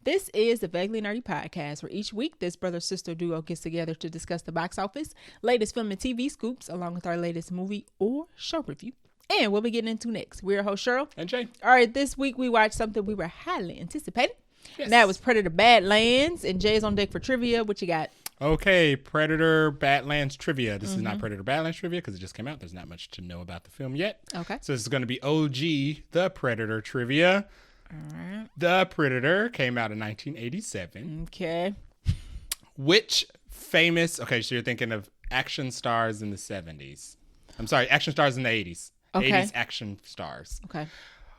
This is the Vaguely Nerdy Podcast, where each week this brother-sister duo gets together to discuss the box office, latest film and TV scoops, along with our latest movie or show review. And we'll be getting into next. We're your host, Cheryl. And Jay. All right, this week we watched something we were highly anticipating. Yes. And that was Predator Badlands. And Jay's on deck for trivia. What you got? Okay, Predator Badlands trivia. This is not Predator Badlands trivia because it just came out. There's not much to know about the film yet. Okay. So this is going to be OG, The Predator trivia. All right. The Predator came out in 1987. Okay. Which famous, okay, so you're thinking of action stars in the 70s. I'm sorry, action stars in the 80s. Okay. 80s action stars. Okay.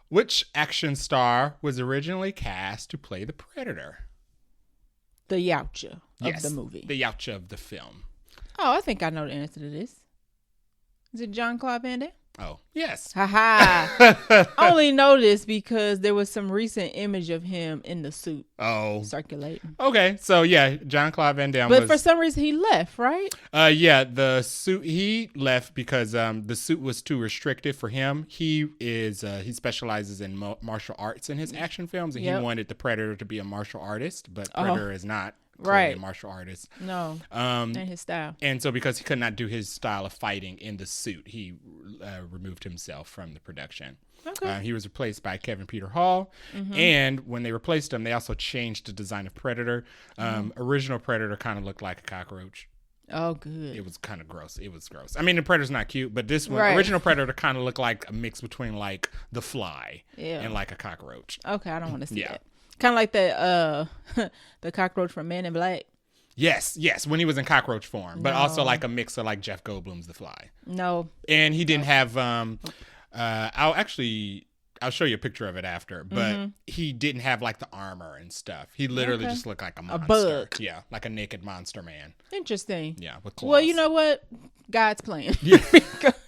Which action star was originally cast to play the Predator? The Yautja of the movie. The Yautja of the film. Oh, I think I know the answer to this. Is it Jean-Claude Van Damme? Oh, yes. Haha. I only know this because there was some recent image of him in the suit circulating. Okay, so yeah, Jean-Claude Van Damme But for some reason he left, right? Yeah, the suit, he left because the suit was too restrictive for him. He specializes in martial arts in his action films, and he wanted the Predator to be a martial artist, but Predator is not. Clearly a martial artist. No. And his style. And so because he could not do his style of fighting in the suit, he removed himself from the production. Okay. He was replaced by Kevin Peter Hall. And when they replaced him, they also changed the design of Predator. Original Predator kind of looked like a cockroach. Oh, good. It was kind of gross. It was gross. I mean, the Predator's not cute, but this one, original Predator kind of looked like a mix between like the Fly and like a cockroach. Okay, I don't want to see that. Kind of like the cockroach from Men in Black. Yes, when he was in cockroach form, but also like a mix of like Jeff Goldblum's The Fly. No. And he didn't have I'll show you a picture of it after, but he didn't have like the armor and stuff. He literally just looked like a monster. A bug. Yeah, like a naked monster man. Interesting. Yeah, with claws. Well, you know what? God's plan. Yeah.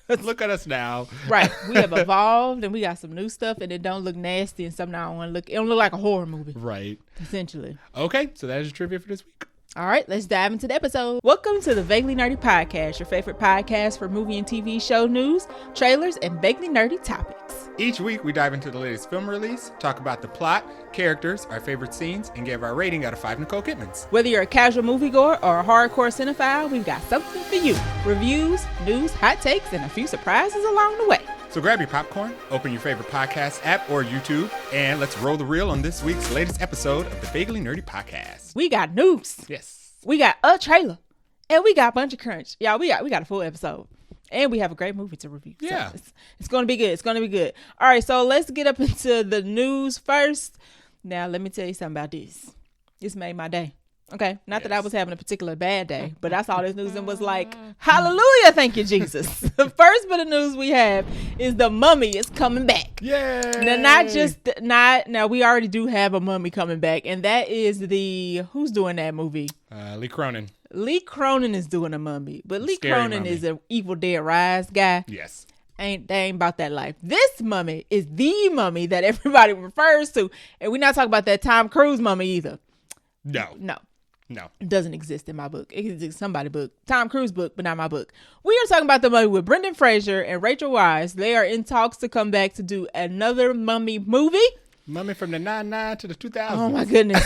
Look at us now. Right. We have evolved and we got some new stuff and it don't look nasty and something I don't want to look. It don't look like a horror movie. Right. Essentially. Okay, so that is your trivia for this week. All right, let's dive into the episode. Welcome to the Vaguely Nerdy Podcast, your favorite podcast for movie and TV show news, trailers, and vaguely nerdy topics. Each week, we dive into the latest film release, talk about the plot, characters, our favorite scenes, and give our rating out of 5 Nicole Kidmans. Whether you're a casual moviegoer or a hardcore cinephile, we've got something for you. Reviews, news, hot takes, and a few surprises along the way. So grab your popcorn, open your favorite podcast app or YouTube, and let's roll the reel on this week's latest episode of the Vaguely Nerdy Podcast. We got news. Yes. We got a trailer. And we got Buncha Crunch. Y'all, we got a full episode. And we have a great movie to review. Yeah. So it's going to be good. It's going to be good. All right, so let's get up into the news first. Now, let me tell you something about this. This made my day. Okay, not that I was having a particular bad day, but I saw this news and was like, hallelujah, thank you, Jesus. The first bit of news we have is the Mummy is coming back. Yay! Now, we already do have a Mummy coming back, and that is who's doing that movie? Lee Cronin. Lee Cronin is doing a Mummy, but Lee Cronin is an Evil Dead Rise guy. Yes. They ain't about that life. This Mummy is the Mummy that everybody refers to, and we're not talking about that Tom Cruise Mummy either. No. It doesn't exist in my book. It exists in somebody's book. Tom Cruise book, but not my book. We are talking about the Mummy with Brendan Fraser and Rachel Weisz. They are in talks to come back to do another Mummy movie. Mummy from the 99 to the 2000s. Oh my goodness.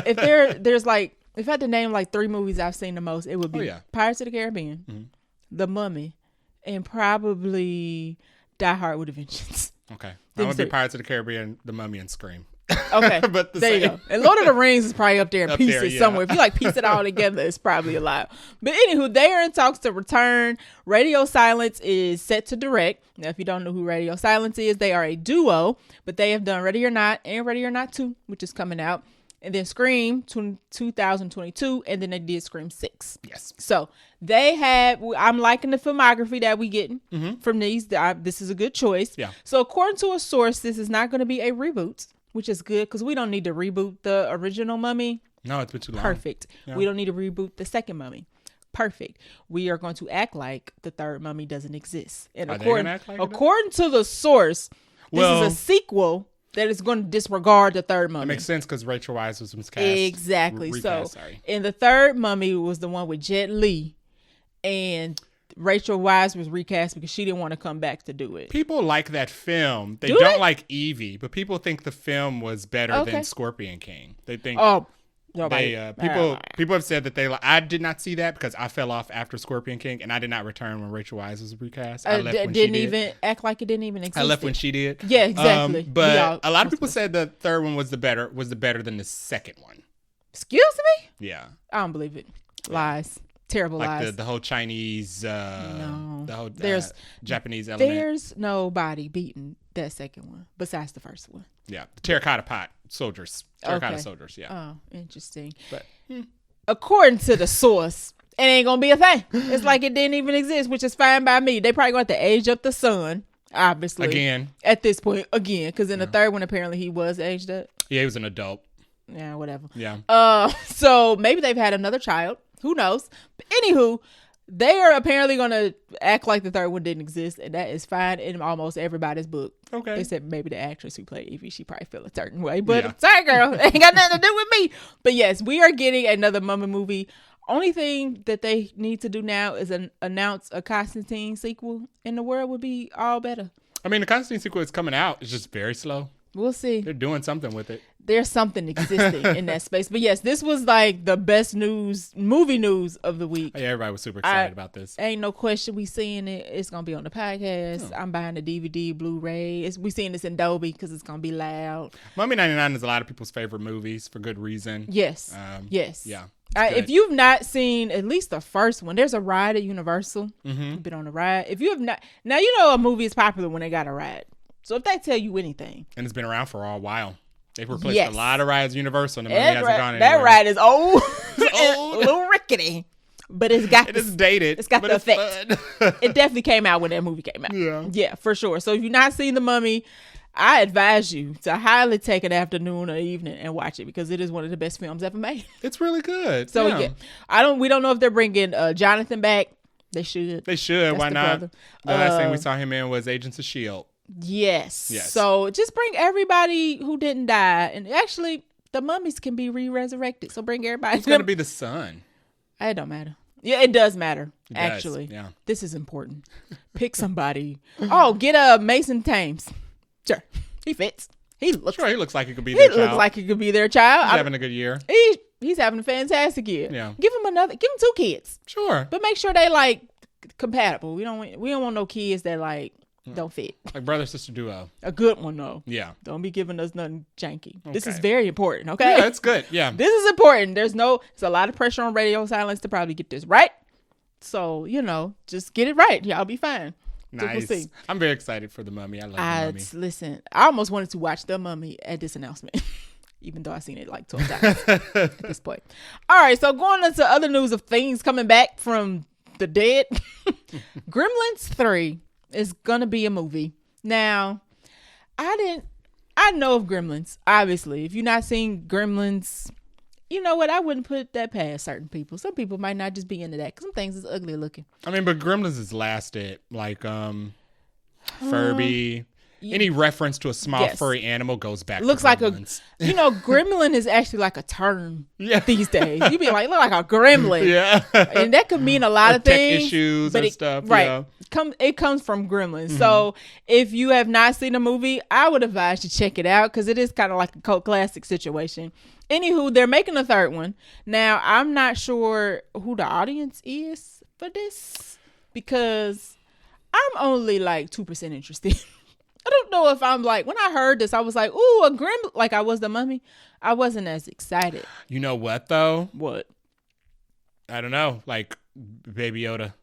If I had to name like 3 movies I've seen the most, it would be Pirates of the Caribbean, The Mummy, and probably Die Hard with a Vengeance. Okay. I would be Pirates of the Caribbean, The Mummy, and Scream. Okay, but there you go. And Lord of the Rings is probably up there in pieces somewhere. If you like piece it all together, it's probably a lot. But anywho, they are in talks to return. Radio Silence is set to direct. Now, if you don't know who Radio Silence is, they are a duo, but they have done Ready or Not and Ready or Not 2, which is coming out. And then Scream 2022, and then they did Scream 6. Yes. So I'm liking the filmography that we getting from these. This is a good choice. Yeah. So according to a source, this is not going to be a reboot, which is good because we don't need to reboot the original Mummy. No, it's been too long. Perfect. Yeah. We don't need to reboot the second Mummy. Perfect. We are going to act like the third Mummy doesn't exist. And according to the source, this is a sequel that is going to disregard the third Mummy. It makes sense because Rachel Weisz was miscast. Exactly. And the third Mummy was the one with Jet Li. And Rachel Weisz was recast because she didn't want to come back to do it. People like that film. They don't like Evie, but people think the film was better than Scorpion King. They think. Oh. People have said that I did not see that because I fell off after Scorpion King, and I did not return when Rachel Weisz was recast. I left when she did. Even act like it didn't even exist. I left when she did. Yeah, exactly. But a lot of people said the third one was the better than the second one. Excuse me? Yeah, I don't believe it. Lies. Terrible lies. Like the whole Chinese, the whole Japanese element. There's nobody beating that second one besides the first one. Yeah, the terracotta pot soldiers. Terracotta soldiers, yeah. Oh, interesting. But according to the source, it ain't gonna be a thing. It's like it didn't even exist, which is fine by me. They probably going to age up the son, obviously. Again. At this point, because in the third one, apparently he was aged up. Yeah, he was an adult. Yeah, whatever. Yeah. So maybe they've had another child. Who knows? But anywho, they are apparently going to act like the third one didn't exist, and that is fine in almost everybody's book. Okay. Except maybe the actress who played Evie. She probably feel a certain way. But sorry, girl. It ain't got nothing to do with me. But yes, we are getting another Mummy movie. Only thing that they need to do now is announce a Constantine sequel, and the world would be all better. I mean, the Constantine sequel is coming out. It's just very slow. We'll see. They're doing something with it. There's something existing in that space. But yes, this was like the best movie news of the week. Yeah, everybody was super excited about this. Ain't no question we seeing it. It's going to be on the podcast. I'm buying the DVD, Blu-ray. We seeing this in Dolby because it's going to be loud. Mummy 99 is a lot of people's favorite movies for good reason. Yes. Yes. Yeah. If you've not seen at least the first one, there's a ride at Universal. You've been on a ride. If you have not, now you know a movie is popular when they got a ride. So if they tell you anything. And it's been around for a while. They've replaced a lot of rides at Universal, and the movie hasn't gone anywhere. That ride is old. It's a little rickety. But it is dated. It's got the effect. It definitely came out when that movie came out. Yeah. Yeah, for sure. So if you've not seen The Mummy, I advise you to highly take an afternoon or evening and watch it because it is one of the best films ever made. It's really good. So we don't know if they're bringing Jonathan back. They should. That's Why not? Brother. The last thing we saw him in was Agents of S.H.I.E.L.D. Yes. So just bring everybody who didn't die. And actually, the mummies can be re-resurrected. So bring everybody. It's going to be the son. It don't matter. Yeah, it does matter. It actually. does. Yeah. This is important. Pick somebody. Get Mason Thames. Sure. He fits. He looks like he could be their child. He looks like he could be their child. He's having a good year. He's having a fantastic year. Yeah. Give him 2 kids. Sure. But make sure they like compatible. We don't want no kids that like don't fit. Like brother sister duo. A good one though. Yeah. Don't be giving us nothing janky. Okay. This is very important. Okay. Yeah, it's good. Yeah. This is important. There's a lot of pressure on Radio Silence to probably get this right. So just get it right. Y'all be fine. Nice. We'll see. I'm very excited for The Mummy. I love The Mummy. Listen, I almost wanted to watch The Mummy at this announcement. Even though I've seen it like 12 times at this point. All right, so going into other news of things coming back from the dead. Gremlins 3 is going to be a movie. Now, I know of Gremlins, obviously. If you've not seen Gremlins, you know what? I wouldn't put that past certain people. Some people might not just be into that because some things is ugly looking. I mean, but Gremlins has lasted. Like Furby. Any reference to a small furry animal goes back to Gremlins. Gremlin is actually like a term these days. You be like, look like a gremlin. Yeah. And that could mean a lot of things. Tech issues and stuff. Right. Yeah. It comes from Gremlins. Mm-hmm. So if you have not seen the movie, I would advise you check it out because it is kind of like a cult classic situation. Anywho, they're making a third one. Now, I'm not sure who the audience is for this because I'm only like 2% interested. I don't know if I'm like, when I heard this, I was like, ooh, a gremlin, like I was the Mummy. I wasn't as excited. You know what, though? What? I don't know. Like Baby Yoda.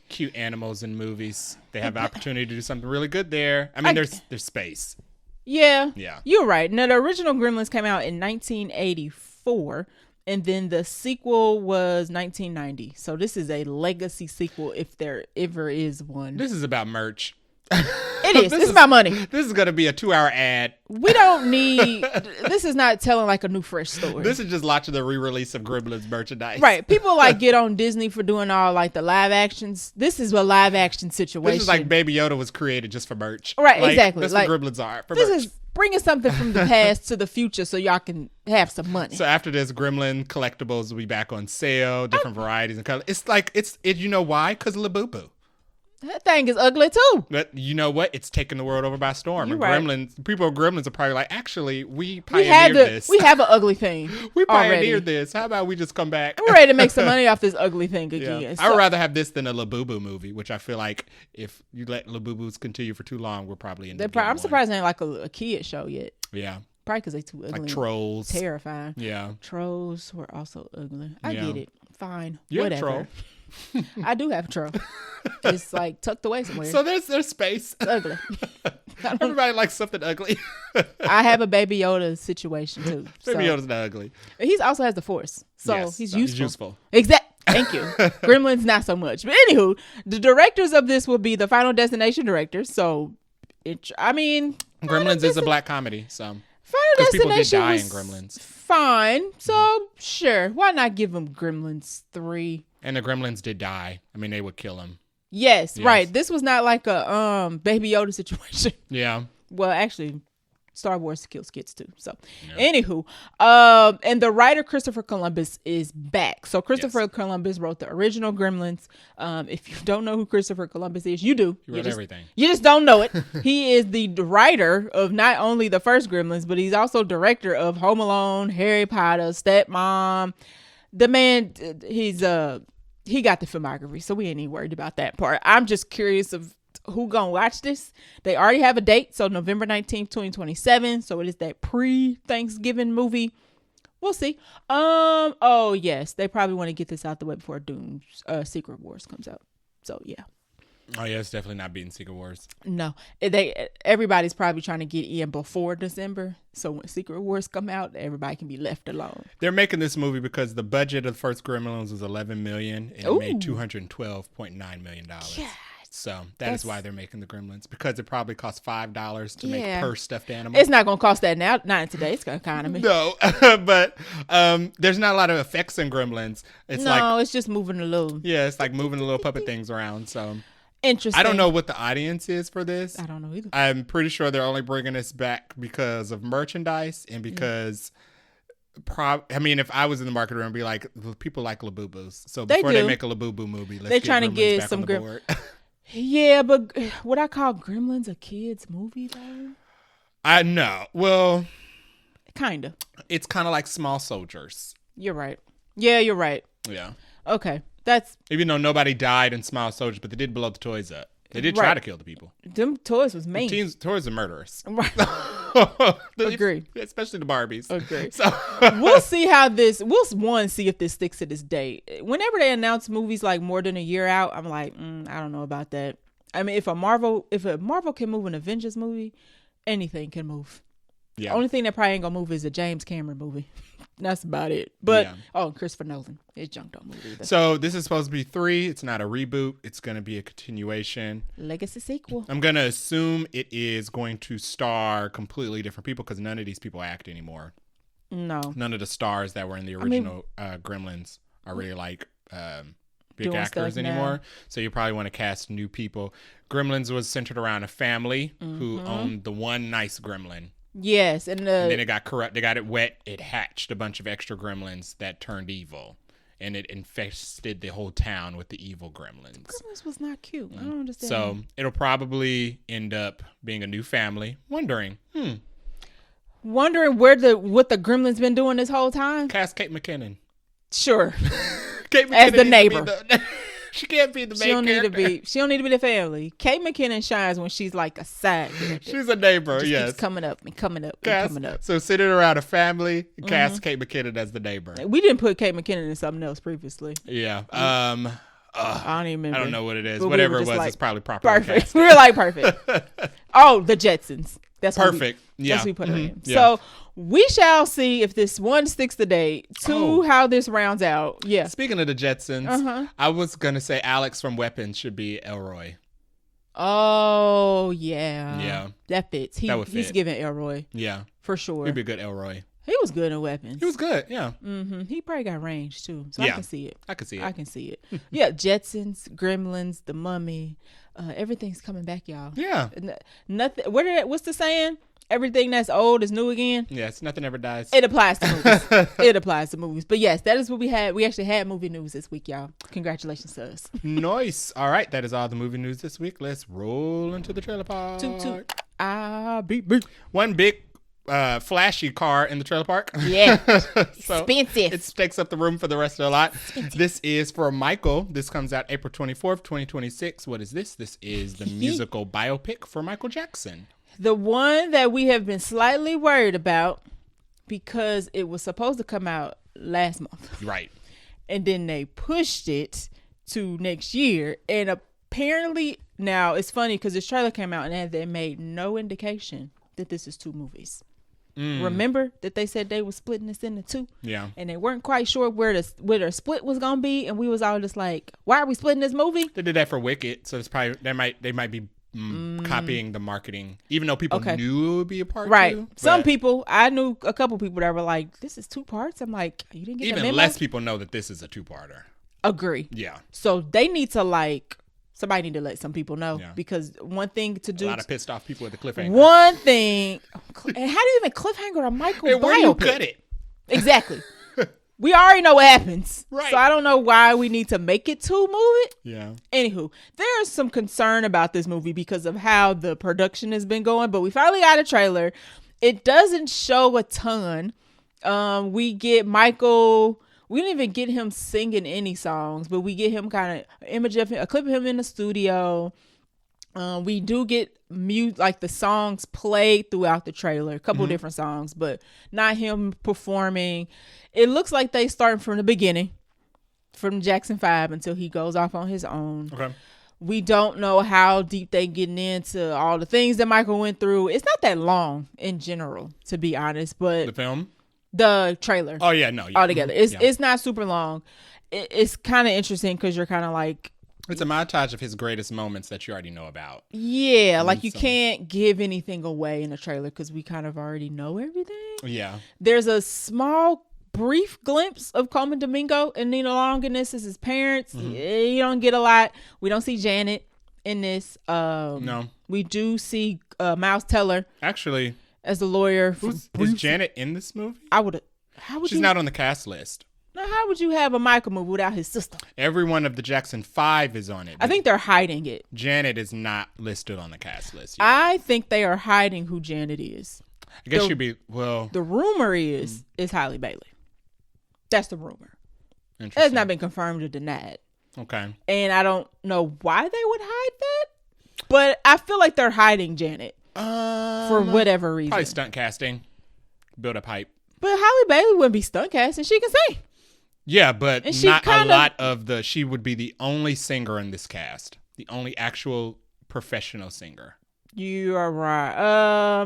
Cute animals in movies. They have opportunity to do something really good there. I mean, there's space. Yeah. Yeah. You're right. Now, the original Gremlins came out in 1984. And then the sequel was 1990. So this is a legacy sequel if there ever is one. This is about merch. It is. It's about money. This is going to be a 2-hour ad. We don't need... This is not telling like a new fresh story. This is just launching the re-release of Gremlins merchandise. Right. People like get on Disney for doing all like the live actions. This is a live action situation. This is like Baby Yoda was created just for merch. Right. Exactly. That's like, what Gremlins are. For this merch. Is bringing something from the past to the future so y'all can have some money. So after this, Gremlin collectibles will be back on sale, different varieties and colors. It's like, you know why? Because of Labubu. That thing is ugly too. But you know what? It's taking the world over by storm. You're and right. Gremlins are probably like, actually, we pioneered this. We have an ugly thing. We pioneered already. this. How about we just come back? We're ready to make some money off this ugly thing again. Yeah. So, I would rather have this than a Labubu movie, which I feel like if you let Labubus continue for too long, we're probably in the I'm surprised it ain't like a kid show yet. Yeah. Probably because they too ugly. Like Trolls. Terrifying. Yeah. Trolls were also ugly. I get it. Fine. You whatever. have a troll. I do have a troll. It's like tucked away somewhere. So there's space. It's ugly. Everybody likes something ugly. I have a Baby Yoda situation too. Baby Yoda's not ugly. He also has the Force, so Yes, he's so useful. He's useful. Exactly. Thank you. Gremlins, not so much. But anywho, the directors of this will be the Final Destination directors. So, Gremlins is a black comedy, so Final people did Destination die was in Gremlins. fine. So sure, why not give them Gremlins 3? And the Gremlins did die. I mean, they would kill him. Yes, right. This was not like a Baby Yoda situation. Yeah. Well, actually, Star Wars kills kids too. So, Yeah. anywho, and the writer Christopher Columbus is back. So Christopher Columbus wrote the original Gremlins. If you don't know who Christopher Columbus is, you do. He wrote everything. You just don't know it. He is the writer of not only the first Gremlins, but he's also director of Home Alone, Harry Potter, Stepmom. The man, he got the filmography, so we ain't even worried about that part. I'm just curious of who gonna watch this. They already have a date, so November 19th, 2027. So it is that pre-Thanksgiving movie. We'll see. Oh yes, they probably want to get this out the way before Doom's Secret Wars comes out. So yeah. Oh yeah, it's definitely not beating Secret Wars. No, everybody's probably trying to get in before December, so when Secret Wars come out, everybody can be left alone. They're making this movie because the budget of the first Gremlins was $11 million and it made $212.9 million. Yeah. So that's why they're making the Gremlins, because it probably costs $5 to make per stuffed animal. It's not gonna cost that now, not in today's economy. No, but there's not a lot of effects in Gremlins. It's it's just moving a little. Yeah, it's like moving the little puppet things around. So interesting. I don't know what the audience is for this. I don't know either. I'm pretty sure they're only bringing this back because of merchandise and because. If I was in the market room, I'd be like, people like Labubus. So before they make a Labubu movie, let's get Gremlins get back some on the board. Yeah, but would I call Gremlins a kid's movie though? I know. Well, kind of. It's kind of like Small Soldiers. You're right. Yeah, you're right. Yeah. Okay, that's even though nobody died in Small Soldiers, but they did blow the toys up. They did try to kill the people. Them toys was mean. Toys are murderous. Right. Agree. Especially the Barbies. Agree. So we'll see how this. We'll see if this sticks to this date. Whenever they announce movies like more than a year out, I'm like, I don't know about that. I mean, if a Marvel can move an Avengers movie, anything can move. Yeah. The only thing that probably ain't gonna move is a James Cameron movie. That's about it. But Christopher Nolan, his junk don't move either. So this is supposed to be 3. It's not a reboot. It's going to be a continuation. Legacy sequel. I'm going to assume it is going to star completely different people because none of these people act anymore. No. None of the stars that were in the original Gremlins are really like big actors anymore. So you probably want to cast new people. Gremlins was centered around a family who owned the one nice gremlin. Yes, and then it got corrupt. They got it wet. It hatched a bunch of extra gremlins that turned evil, and it infested the whole town with the evil gremlins. Gremlins was not cute. I don't understand. So it'll probably end up being a new family. Wondering what the gremlins been doing this whole time. Cast Kate McKinnon. Sure. Kate McKinnon as the neighbor. She can't be the main character. She don't need to be the family. Kate McKinnon shines when she's like a side character. She's a neighbor. Just yes, keeps coming up and coming up and coming up. So sitting around a family, cast Kate McKinnon as the neighbor. We didn't put Kate McKinnon in something else previously. Yeah. I don't even remember. I don't know what it is. Whatever it was, it's probably properly perfect. cast. We were like perfect. Oh, the Jetsons. That's perfect. That's what we put her in. Yeah. So we shall see if this one sticks the date. 2, how this rounds out. Yeah. Speaking of the Jetsons, I was gonna say Alex from Weapons should be Elroy. Oh yeah. Yeah. That fits. That would fit. He's giving Elroy. Yeah. For sure. He'd be a good Elroy. He was good in Weapons. He was good, yeah. He probably got range too, so I can see it. I can see it. Yeah, Jetsons, Gremlins, The Mummy, everything's coming back, y'all. Yeah. Nothing. What's the saying? everything that's old is new again. Yes, nothing ever dies. It applies to movies. It applies to movies. But yes, that is what we had. We actually had movie news this week, y'all. Congratulations to us. Nice. All right, that is all the movie news this week. Let's roll into the trailer park. Toot. Beep. One big flashy car in the trailer park. Yeah. So expensive. It takes up the room for the rest of the lot. This is for Michael. This comes out April 24th, 2026. What is this? This is the musical biopic for Michael Jackson. The one that we have been slightly worried about because it was supposed to come out last month. Right. And then they pushed it to next year. And apparently, now it's funny because this trailer came out and they made no indication that this is 2 movies. Remember that they said they were splitting this into 2? Yeah. And they weren't quite sure where their split was going to be. And we was all just like, why are we splitting this movie? They did that for Wicked. So it's probably, they might be copying the marketing, even though people knew it would be a part 2. Right. Some people, I knew a couple people that were like, this is 2 parts. I'm like, you didn't get the memo? Even less people know that this is a 2-parter. Agree. Yeah. So they need to somebody need to let some people know because one thing to do. A lot of pissed off people at the cliffhanger. One thing. And how do you even cliffhanger a Michael biopic? Where do you cut it? Exactly. We already know what happens. Right. So I don't know why we need to make it 2 movies. Yeah. Anywho, there's some concern about this movie because of how the production has been going, but we finally got a trailer. It doesn't show a ton. We get Michael. We didn't even get him singing any songs, but we get him kind of image of him, a clip of him in the studio. We do get the songs played throughout the trailer, a couple different songs, but not him performing. It looks like they starting from the beginning, from Jackson 5 until he goes off on his own. Okay. We don't know how deep they getting into all the things that Michael went through. It's not that long in general, to be honest, but the film, the trailer. Oh yeah, no, yeah. Altogether, it's not super long. It's kind of interesting because you're kind of like. It's a montage of his greatest moments that you already know about. Yeah, like you can't give anything away in the trailer because we kind of already know everything. Yeah. There's a small, brief glimpse of Coleman Domingo and Nina Long in this as his parents. You don't get a lot. We don't see Janet in this. No. We do see Miles Teller. Actually. As the lawyer. Is Janet in this movie? She's not on the cast list. Now, how would you have a Michael movie without his sister? Every one of the Jackson 5 is on it. I think they're hiding it. Janet is not listed on the cast list yet. I think they are hiding who Janet is. I guess she'd be, well. The rumor is Halle Bailey. That's the rumor. It has not been confirmed or denied. Okay. And I don't know why they would hide that, but I feel like they're hiding Janet for whatever reason. Probably stunt casting. Build up hype. But Halle Bailey wouldn't be stunt casting. She can sing. Yeah, but not a lot of she would be the only singer in this cast. The only actual professional singer. You are right.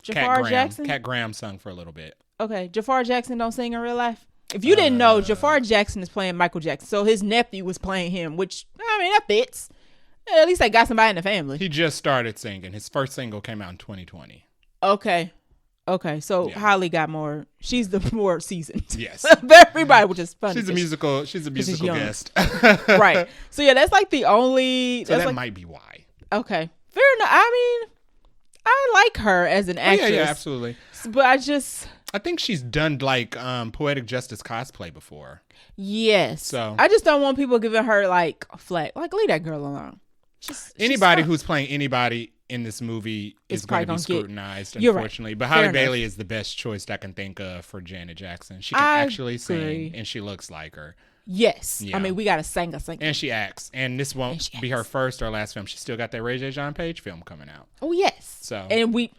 Jafar Jackson? Cat Graham sung for a little bit. Okay. Jafar Jackson don't sing in real life? If you didn't know, Jafar Jackson is playing Michael Jackson. So his nephew was playing him, which, I mean, that fits. At least they got somebody in the family. He just started singing. His first single came out in 2020. Okay, so Holly got more. She's the more seasoned. Yes, everybody, which is funny. She's a musical guest. Right. So yeah, that's like the only. So that might be why. Okay, fair enough. I mean, I like her as an actress. Yeah, absolutely. But I think she's done like Poetic Justice cosplay before. Yes. So I just don't want people giving her like a flag. Like, leave that girl alone. Anybody who's playing anybody in this movie is going to be scrutinized, unfortunately. Right. But Halle Bailey is the best choice I can think of for Janet Jackson. She can actually sing, and she looks like her. Yes. Yeah. I mean, we got a singer. And she acts. And this won't be her first or last film. She still got that Ray J. John Page film coming out. Oh, yes. So. And we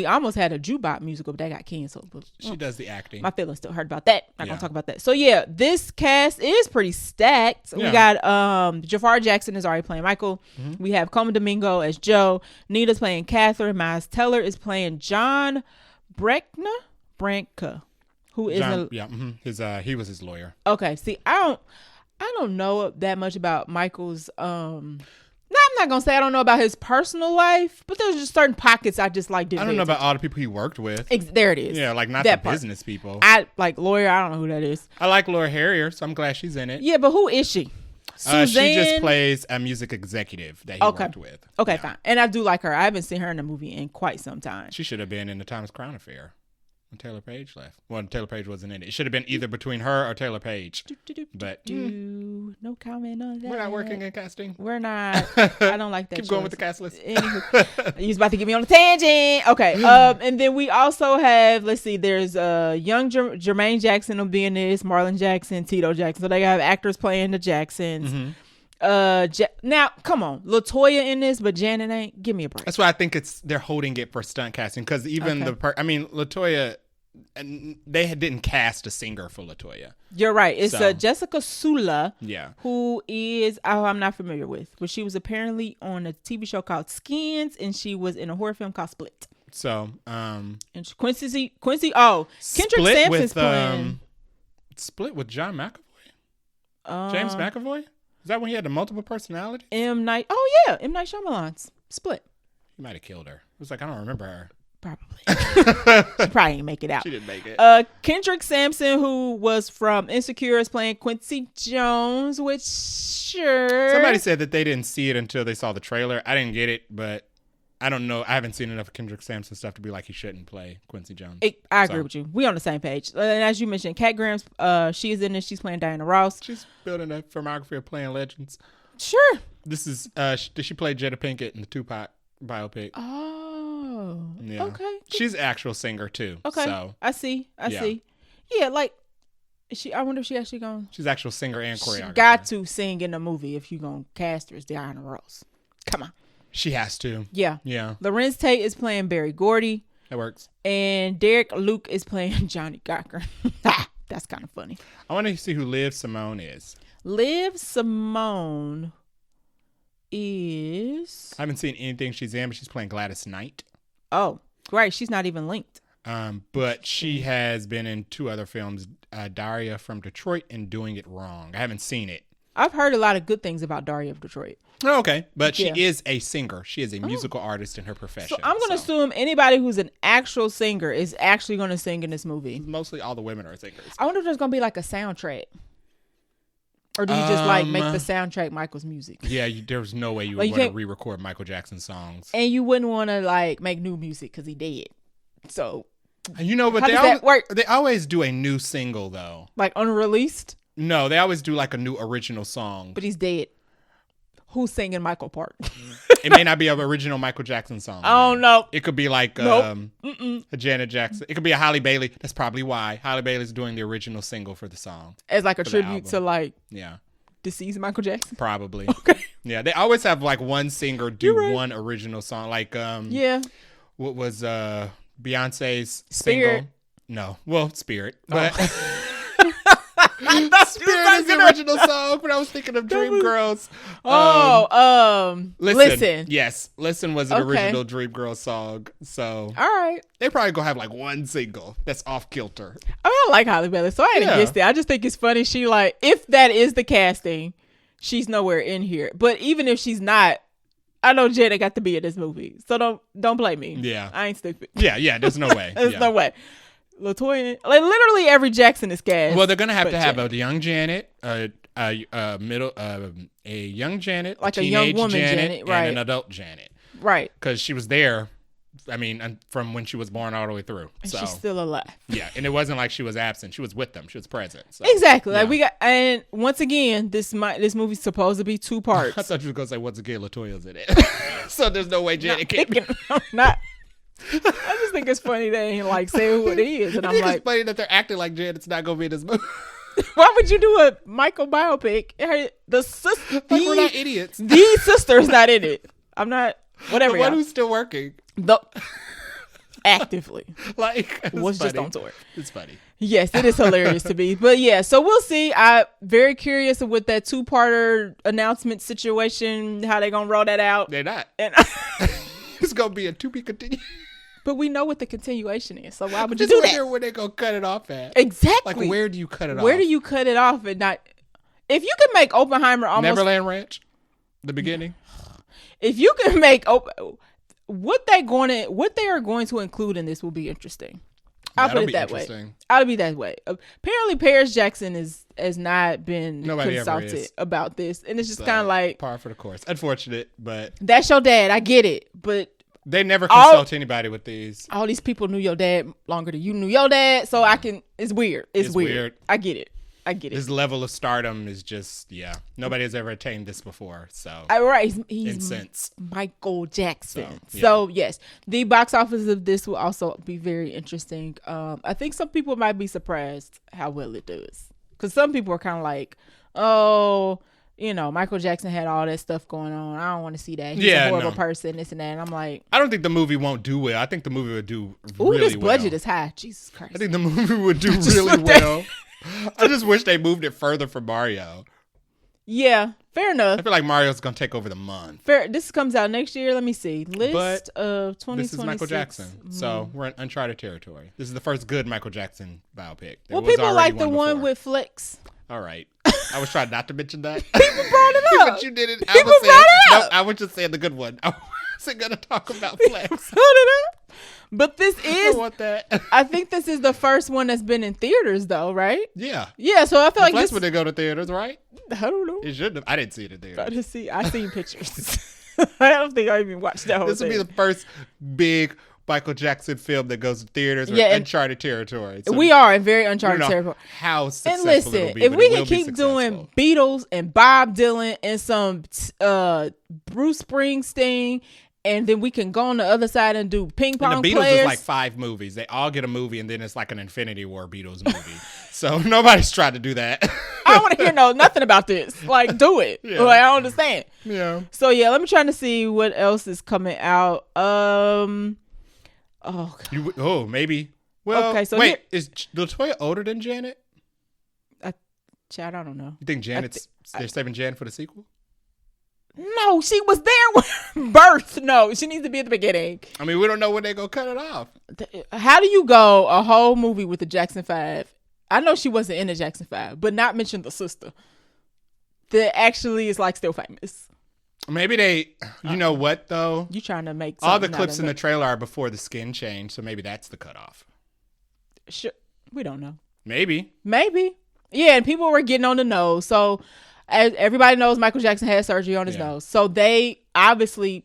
almost had a Jukebox musical, but that got canceled. But, she does the acting. My feelings still hurt about that. Not going to talk about that. So, yeah, this cast is pretty stacked. Yeah. We got Jafar Jackson is already playing Michael. Mm-hmm. We have Coleman Domingo as Joe. Nita's playing Catherine. Miles Teller is playing John Branca. Who is he was his lawyer. Okay, see, I don't know that much about Michael's I'm not gonna say I don't know about his personal life, but there's just certain pockets I just like. I don't know about all the people he worked with. There it is. Yeah, like not that the business people. I like lawyer. I don't know who that is. I like Laura Harrier, so I'm glad she's in it. Yeah, but who is she? Suzanne, she just plays a music executive that he worked with. Okay, fine. And I do like her. I haven't seen her in a movie in quite some time. She should have been in the Thomas Crown Affair when Taylor Page left. Well, Taylor Page wasn't in it. It should have been either between her or Taylor Page. But no comment on that. We're not working in casting. We're not. I don't like that. Keep going with the cast list. He's about to get me on a tangent. Okay. And then we also have, let's see, there's young Jermaine Jackson will be in this, Marlon Jackson, Tito Jackson. So they have actors playing the Jacksons. Now, come on, LaToya in this, but Janet ain't. Give me a break. That's why I think they're holding it for stunt casting, because even LaToya, and they didn't cast a singer for LaToya. You're right. It's Jessica Sula. Yeah. Who is I'm not familiar with, but she was apparently on a TV show called Skins, and she was in a horror film called Split. So, and Quincy. Oh, Kendrick Sampson's playing. Split with John McAvoy. James McAvoy. Is that when he had the multiple personality? M. Night Shyamalan's Split. He might have killed her. It was like, I don't remember her. Probably. She probably didn't make it out. She didn't make it. Kendrick Sampson, who was from Insecure, is playing Quincy Jones, which sure. Somebody said that they didn't see it until they saw the trailer. I didn't get it, but I don't know. I haven't seen enough of Kendrick Sampson stuff to be like he shouldn't play Quincy Jones. I agree with you. We on the same page. And as you mentioned, Kat Graham's, she is in this. She's playing Diana Ross. She's building a filmography of playing legends. Sure. This is, did she play Jada Pinkett in the Tupac biopic? Oh. Yeah. Okay. She's an actual singer too. Okay. So I see. Yeah, like I wonder if she actually gonna. She's an actual singer and choreographer. She got to sing in the movie if you gonna cast her as Diana Ross. Come on. She has to. Yeah. Yeah. Lorenz Tate is playing Barry Gordy. That works. And Derek Luke is playing Johnny Cochran. That's kind of funny. I want to see who Liv Simone is. Liv Simone is. I haven't seen anything she's in, but she's playing Gladys Knight. Oh, right. She's not even linked. But she has been in 2 other films, Daria from Detroit and Doing It Wrong. I haven't seen it. I've heard a lot of good things about Daria of Detroit. Oh, okay. But she is a singer. She is a musical artist in her profession. So I'm going to assume anybody who's an actual singer is actually going to sing in this movie. Mostly all the women are singers. I wonder if there's going to be like a soundtrack. Or do you just like make the soundtrack Michael's music? Yeah, there's no way you would want to re-record Michael Jackson songs. And you wouldn't want to like make new music because he dead. So, but they always do a new single though. Like unreleased? No, they always do like a new original song. But he's dead. Who's singing Michael part? It may not be an original Michael Jackson song. Oh, no. It could be like a Janet Jackson. It could be a Halle Bailey. That's probably why. Halle Bailey's doing the original single for the song. As like a tribute to like deceased Michael Jackson? Probably. Okay. Yeah, they always have like one singer do one original song. Like, what was Beyonce's single? No. Well, Spirit. But... Spirit is the original song, but I was thinking of Dreamgirls. Listen. Yes, Listen was an original Dreamgirls song. So, all right, they probably gonna have like one single that's off kilter. I mean, I like Halle Bailey, so I ain't against it. I just think it's funny. She like, if that is the casting, she's nowhere in here. But even if she's not, I know Jada got to be in this movie, so don't blame me. Yeah, I ain't stupid. Yeah. There's no way. There's no way. LaToya, like literally every Jackson is cast. Well, they're gonna have to have a young Janet, a young Janet, like a young woman Janet, right, and an adult Janet, right? Because she was there. I mean, from when she was born all the way through. And she's still alive. Yeah, and it wasn't like she was absent. She was with them. She was present. So, exactly. Like we got, and once again, this movie's supposed to be 2 parts. I thought you were gonna say once again Latoya's in it, so there's no way Janet can't. Not. I just think it's funny they ain't like say who it is, and I'm like, it's funny that they're acting like Janet's not gonna be in this movie. Why would you do a Michael biopic? The sister, like we're not idiots. The sister's not in it. I'm not. Whatever. The one who's still working. Actively. Like was just on tour. It's funny. Yes, it is hilarious to me. But yeah, so we'll see. I'm very curious with that 2-parter announcement situation, how they gonna roll that out. They're not. And it's gonna be a to be continued. But we know what the continuation is, so why would you do that? Where they gonna cut it off at? Exactly. Like where do you cut it off? Where do you cut it off and not? If you can make Oppenheimer almost Neverland Ranch, the beginning. If you can make what they are going to include in this will be interesting. I'll put it that way. I'll be that way. Apparently, Paris Jackson has not been consulted about this, and it's just kind of like par for the course. Unfortunate, but that's your dad. I get it, but they never consult anybody with these. All these people knew your dad longer than you knew your dad, so I can. It's weird. It's weird. I get it. His level of stardom is just, nobody has ever attained this before. So, right, he's Michael Jackson. So, yes, the box office of this will also be very interesting. I think some people might be surprised how well it does, because some people are kind of like, oh, Michael Jackson had all that stuff going on. I don't want to see that. He's a horrible person, this and that. And I'm like, I don't think the movie won't do well. I think the movie would do really well. This budget is high. Jesus Christ. I think the movie would do really well. I just wish they moved it further for Mario. Yeah, fair enough. I feel like Mario's going to take over the month. This comes out next year. Let me see. List of 2026. This is Michael Jackson. So we're in uncharted territory. This is the first good Michael Jackson biopic. People like the one with Flex. All right. I was trying not to mention that. People brought it up. But you did it. People brought it up. No, I was just saying the good one. I wasn't going to talk about Flex. Brought it up. But this is, I want that. I think this is the first one that's been in theaters, though, right? Yeah. Yeah, so I feel like this would they go to theaters, right? I don't know. It should have. I didn't see it in theaters. I seen pictures. I don't think I even watched that whole thing. This would be the first big Michael Jackson film that goes to theaters in uncharted territory. So we are in very uncharted territory. How successful and listen, it'll be, if we can keep doing Beatles and Bob Dylan and some Bruce Springsteen, and then we can go on the other side and do ping pong and the Beatles players. Is like 5 movies. They all get a movie, and then it's like an Infinity War Beatles movie. So nobody's tried to do that. I don't want to hear nothing about this. Like, do it. Yeah. Like, I don't understand. Yeah. So yeah, let me try to see what else is coming out. Maybe. Well, okay. So wait, is LaToya older than Janet? Chad, I don't know. You think they're saving Jan for the sequel? No, she was there when birth. No, she needs to be at the beginning. I mean, we don't know when they're going to cut it off. How do you go a whole movie with the Jackson 5? I know she wasn't in the Jackson 5, but not mention the sister that actually is like still famous. Maybe you know what though? You trying to make all the clips in the trailer are before the skin change, so maybe that's the cutoff. Sure, we don't know. Maybe. Yeah, and people were getting on the nose. So as everybody knows, Michael Jackson had surgery on his nose. So they obviously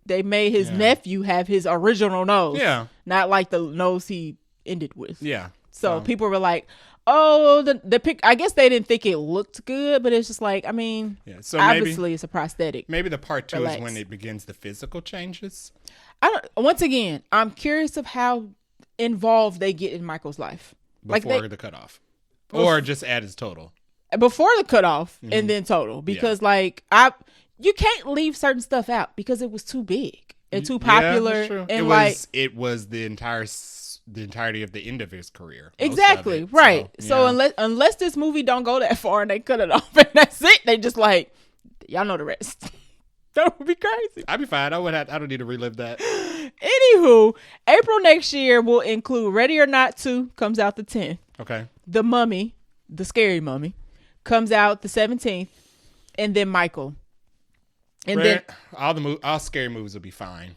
made his nephew have his original nose. Yeah. Not like the nose he ended with. Yeah. So people were like, oh, the pic. I guess they didn't think it looked good, but it's just like, I mean, so obviously it's a prosthetic. Maybe the part 2 is when it begins the physical changes. Once again, I'm curious of how involved they get in Michael's life. Before the cutoff. Or just add his total. Before the cutoff and then total. Because you can't leave certain stuff out because it was too big and too popular. That's true. And it was the entirety of the end of his career. Exactly. Right. So unless this movie don't go that far and they cut it off and that's it, they just like, y'all know the rest. That would be crazy. I'd be fine. I don't need to relive that. Anywho, April next year will include Ready or Not 2, comes out the 10th. Okay. The Mummy, the scary Mummy, comes out the 17th, and then Michael. And then all scary movies will be fine.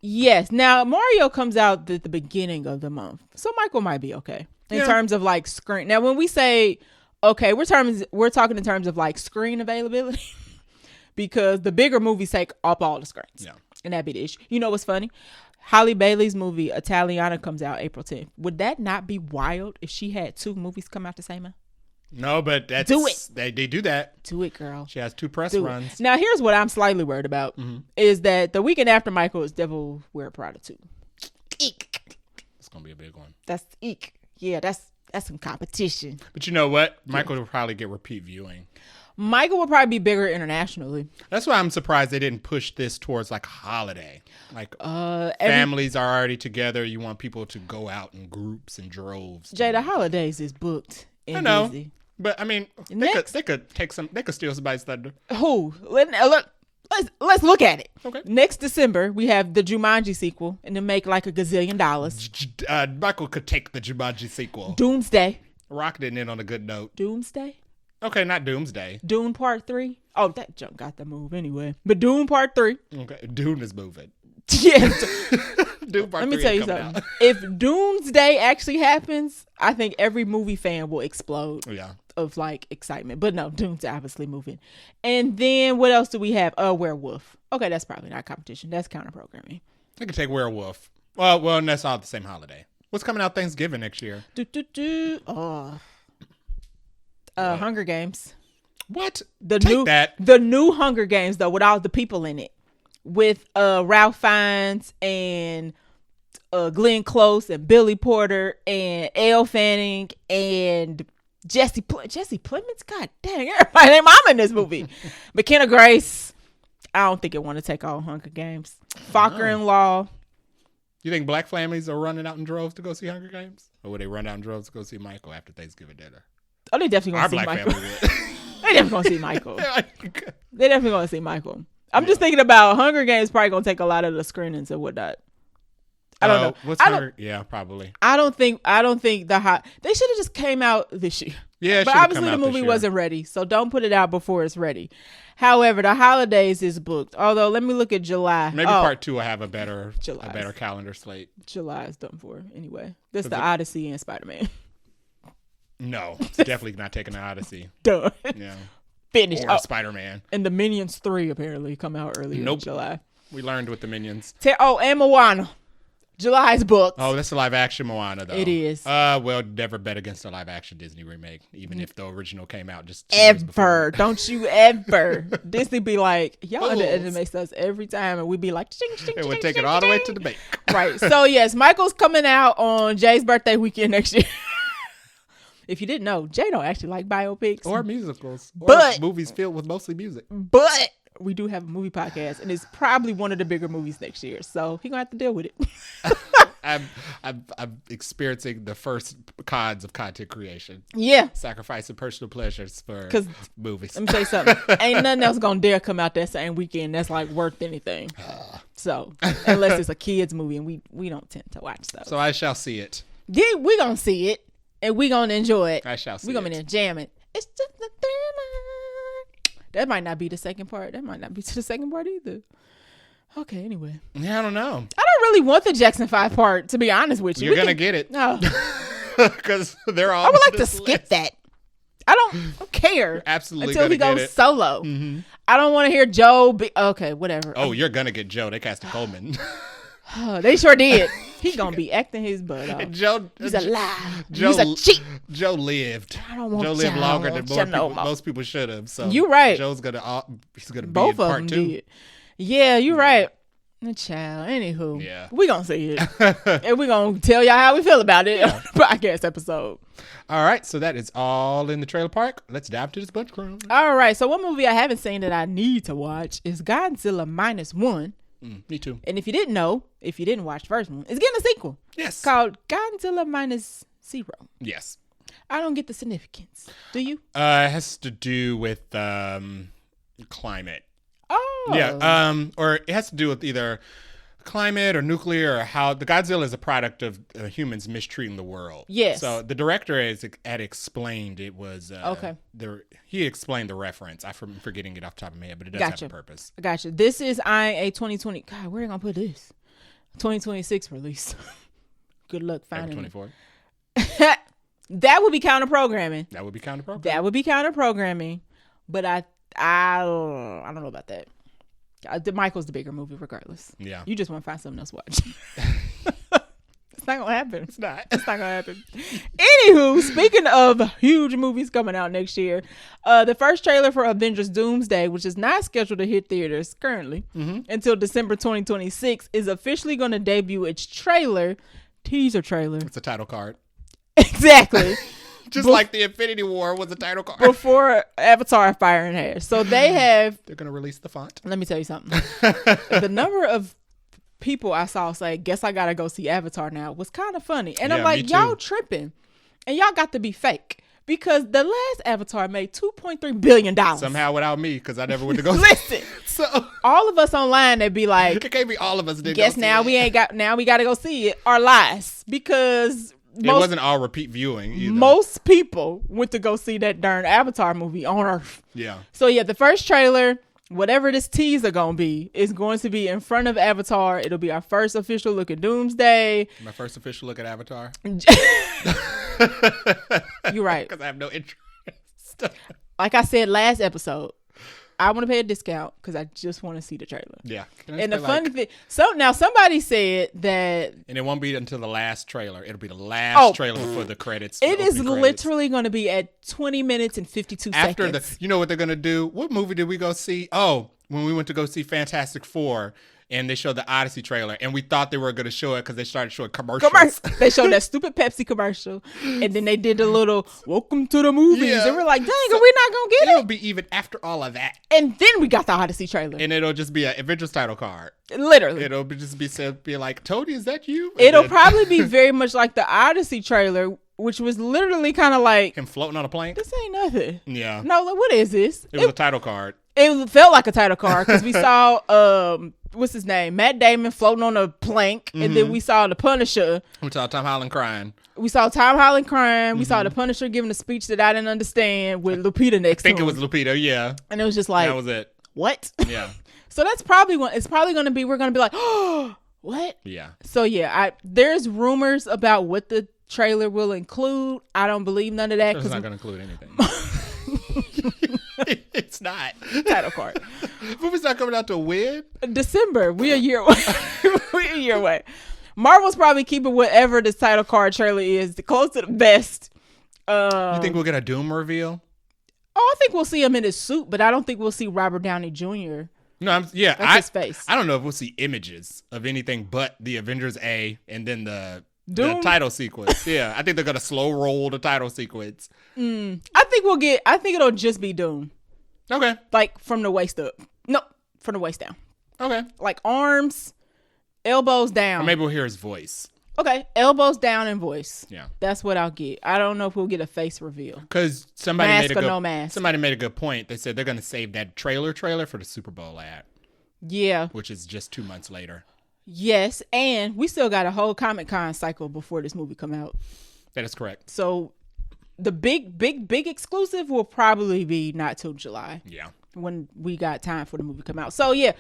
Yes. Now Mario comes out at the beginning of the month, so Michael might be okay in terms of like screen. Now, when we say okay, we're talking in terms of like screen availability. Because the bigger movies take up all the screens. Yeah. And that'd be the issue. You know what's funny? Halle Bailey's movie, Italiana, comes out April 10th. Would that not be wild if she had 2 movies come out the same month? No, but that's... Do it. They do that. Do it, girl. She has 2 press runs. Now, here's what I'm slightly worried about. Is that the weekend after Michael is Devil Wear Prada 2. Eek. It's going to be a big one. That's eek. Yeah, that's some competition. But you know what? Michael will probably get repeat viewing. Michael will probably be bigger internationally. That's why I'm surprised they didn't push this towards like a holiday. Like families are already together. You want people to go out in groups and droves. Jay, the holidays is booked. I know, busy. But I mean, they could steal somebody's thunder. Who? Let's look at it. Okay. Next December we have the Jumanji sequel, and to make like $1 gazillion. Michael could take the Jumanji sequel. Doomsday. Rocketing in on a good note. Doomsday. Okay, not Doomsday. Dune Part 3. Oh, that junk got the move anyway. But Dune Part 3. Okay, Dune is moving. Yeah. Let me tell you something. If Doomsday actually happens, I think every movie fan will explode. Yeah. Of like excitement. But no, Doomsday obviously moving. And then what else do we have? Werewolf. Okay, that's probably not competition. That's counter programming. I could take Werewolf. Well, and that's all the same holiday. What's coming out Thanksgiving next year? Hunger Games. What? The new Hunger Games though, with all the people in it, with Ralph Fiennes and Glenn Close and Billy Porter and Elle Fanning and Jesse Plemons. God dang, everybody named mom in this movie. McKenna Grace. I don't think it want to take all Hunger Games. Fokker-in-Law. You think black families are running out in droves to go see Hunger Games, or would they run out in droves to go see Michael after Thanksgiving dinner? Oh, they definitely gonna see Michael. They definitely gonna see Michael. They definitely gonna see Michael. I'm just thinking about Hunger Games probably gonna take a lot of the screenings and whatnot. I don't know. Yeah, probably. I don't think they should have just came out this year. Yeah, but obviously the movie wasn't ready, so don't put it out before it's ready. However, the holidays is booked. Although, let me look at July. Maybe part 2 will have a better calendar slate. July is done for anyway. This is the Odyssey and Spider-Man. No, it's definitely not taking the Odyssey. Done. Yeah. Finished. Or Spider-Man. And the Minions 3 apparently come out earlier in July. We learned with the Minions. And Moana. July's booked. Oh, that's a live action Moana though. It is. Well, never bet against a live action Disney remake, even if the original came out just 2 years before. Don't you ever. Disney be like, y'all underestimate us every time, and we be like, ching, ching, it would take it all the way to the bank. Right. So yes, Michael's coming out on Jay's birthday weekend next year. If you didn't know, Jay don't actually like biopics or musicals, or movies filled with mostly music. But we do have a movie podcast, and it's probably one of the bigger movies next year, so he gonna have to deal with it. I'm experiencing the first cons of content creation. Yeah, sacrificing personal pleasures for movies. Let me tell you something. Ain't nothing else gonna dare come out that same weekend that's like worth anything. So unless it's a kids movie, and we don't tend to watch those. So I shall see it. Yeah, we gonna see it, and we gonna enjoy it. I shall see it. We gonna be there jamming. It's just the thriller. That might not be the second part. That might not be to the second part either. Okay, anyway. Yeah, I don't know. I don't really want the Jackson 5 part, to be honest with you. You're going to get it. No. Because they're all. I would like to skip that. I don't care. Absolutely. Until he goes solo. Mm-hmm. I don't want to hear Joe be. Okay, whatever. Oh, you're going to get Joe. They casted Coleman. They sure did. He's going to be acting his butt off. Joe, he's a lie. He's a cheat. Joe lived. I don't want Joe lived longer than most people should have. So you're right. Joe's going to be both in part of them 2. Did. Yeah, you're right. Child. Anywho, we gonna see it, and we gonna tell y'all how we feel about it on the podcast episode. All right, so that is all in the trailer park. Let's dive to this Buncha Crunch. All right, so one movie I haven't seen that I need to watch is Godzilla Minus One. Me too. And if you didn't know, if you didn't watch the first one, it's getting a sequel. Yes. Called Godzilla Minus Zero. Yes. I don't get the significance. Do you? It has to do with climate. Oh. Yeah. Or it has to do with either climate or nuclear, or how the Godzilla is a product of humans mistreating the world. Yes. So the director had explained it was okay. He explained the reference. I'm forgetting it off the top of my head, but it does have a purpose. Gotcha. This is a 2020. God, where are you gonna put this? 2026 release. Good luck finding 24. That would be counter programming. That would be counter programming. But I don't know about that. Michael's the bigger movie regardless. Yeah. You just want to find something else to watch. It's not going to happen. It's not going to happen. Anywho, speaking of huge movies coming out next year, the first trailer for Avengers Doomsday, which is not scheduled to hit theaters currently until December 2026, is officially going to debut its teaser trailer. It's a title card. Exactly. Just like the Infinity War was a title card. Before Avatar Fire and Ash. So they're going to release the font. Let me tell you something. The number of people I saw say, guess I got to go see Avatar now was kind of funny. And I'm like, y'all tripping. And y'all got to be fake. Because the last Avatar made $2.3 billion. Somehow without me, because I never went to go Listen. So all of us online, they'd be like, it can't be all of us. Guess now we got to go see it. Are lies. Because it wasn't all repeat viewing either. Most people went to go see that darn Avatar movie on Earth. Yeah. So yeah, the first trailer whatever this teaser gonna be is going to be in front of Avatar. It'll be our first official look at Doomsday. My first official look at Avatar. You're right. Because I have no interest. Like I said last episode, I want to pay a discount because I just want to see the trailer. Yeah. And the funny thing, now somebody said that, and it won't be until the last trailer. It'll be the last trailer before the credits. It is literally going to be at 20 minutes and 52 seconds. You know what they're going to do? What movie did we go see? Oh, when we went to go see Fantastic Four. And they showed the Odyssey trailer, and we thought they were going to show it because they started showing commercials. They showed that stupid Pepsi commercial, and then they did the little "Welcome to the movies," and we're like, "Dang, are we not gonna get it?" It'll be even after all of that, and then we got the Odyssey trailer, and it'll just be an Avengers title card. Literally, it'll just be like, "Tony, is that you?" And it'll probably be very much like the Odyssey trailer, which was literally kind of like him floating on a plane. This ain't nothing. Yeah. No, like, what is this? It was a title card. It felt like a title card because we saw what's his name? Matt Damon floating on a plank, and then we saw the Punisher. We saw Tom Holland crying. We saw the Punisher giving a speech that I didn't understand with Lupita next to him. I think it was Lupita, yeah. And it was just like, that was it. What? Yeah. So that's probably it's probably going to be, we're going to be like, oh, what? Yeah. So yeah, there's rumors about what the trailer will include. I don't believe none of that. It's not going to include anything. It's not. Title card. Movie's not coming out till when? December. We're a year away. We're a year away. Marvel's probably keeping whatever this title card trailer is the close to the best. You think we'll get a Doom reveal? Oh, I think we'll see him in his suit, but I don't think we'll see Robert Downey Jr. No, That's his face. I don't know if we'll see images of anything but the Avengers A and then the title sequence. Yeah, I think they're gonna slow roll the title sequence. I think it'll just be Doom. Okay. Like from the waist up. No, from the waist down. Okay. Like arms, elbows down. Or maybe we'll hear his voice. Okay, elbows down and voice. Yeah. That's what I'll get. I don't know if we'll get a face reveal. Because somebody made a good point. They said they're going to save that trailer for the Super Bowl ad. Yeah. Which is just 2 months later. Yes, and we still got a whole Comic-Con cycle before this movie come out. That is correct. So the big exclusive will probably be not till July. Yeah. When we got time for the movie to come out. So yeah,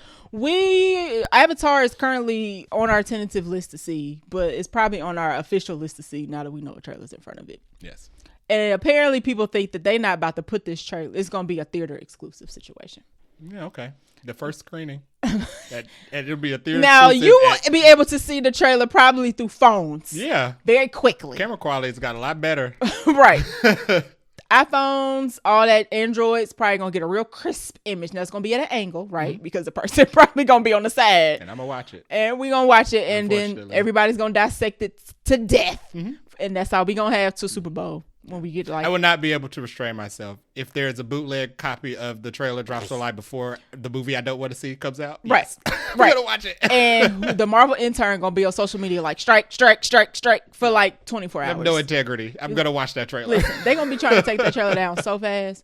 Avatar is currently on our tentative list to see, but it's probably on our official list to see now that we know a trailer's in front of it. Yes. And apparently people think that they're not about to put this trailer. It's going to be a theater exclusive situation. Yeah, okay. The first screening. And it'll be a theater now, exclusive. you will be able to see the trailer probably through phones. Yeah. Very quickly. Camera quality's got a lot better. Right. iPhones, all that Androids probably gonna get a real crisp image. Now it's gonna be at an angle, right? Because the person probably gonna be on the side. And I'm gonna watch it. And we gonna watch it, and then everybody's gonna dissect it to death. And that's all we gonna have till Super Bowl. When we get I would not be able to restrain myself if there's a bootleg copy of the trailer drops live before the movie I don't want to see comes out. Yes. Right. I'm gonna watch it. And the Marvel intern gonna be on social media like strike for like 24 hours. I have no integrity. I'm gonna watch that trailer. Listen, they're gonna be trying to take that trailer down so fast.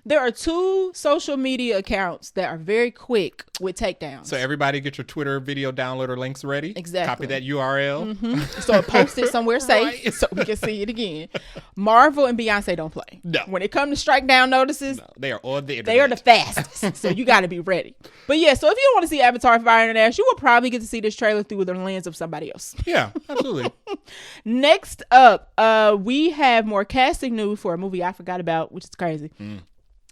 There are two social media accounts that are very quick with takedowns. So everybody get your Twitter video downloader links ready. Exactly. Copy that URL. So post it somewhere safe so we can see it again. Marvel and Beyonce don't play. No. When it comes to strike down notices, they are on the internet. They are the fastest. So you got to be ready. But yeah, so if you want to see Avatar Fire and Ash, you will probably get to see this trailer through the lens of somebody else. Yeah, absolutely. Next up, we have more casting news for a movie I forgot about, which is crazy.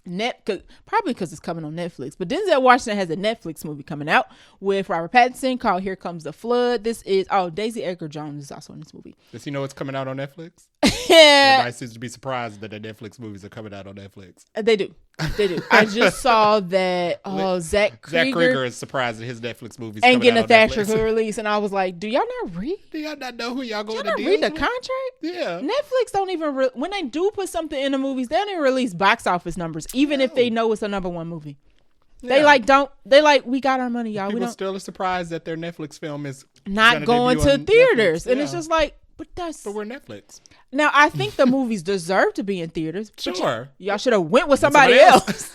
Probably because it's coming on Netflix. But Denzel Washington has a Netflix movie coming out with Robert Pattinson called Here Comes the Flood. Daisy Edgar Jones is also in this movie. Does he know it's coming out on Netflix? Everybody seems to be surprised that the Netflix movies are coming out on Netflix. They do. I just saw that Zach Krieger is surprised that his Netflix movies ain't getting a theatrical release, and I was like, do y'all not read? Do y'all not know who y'all going to read the contract? Yeah. Netflix don't even when they do put something in the movies, they don't even release box office numbers, even if they know it's a number one movie. Yeah. We got our money, y'all. People still are surprised that their Netflix film is not going to theaters, and it's just like, but we're Netflix. Now I think the movies deserve to be in theaters. Sure, y'all should have went with somebody else.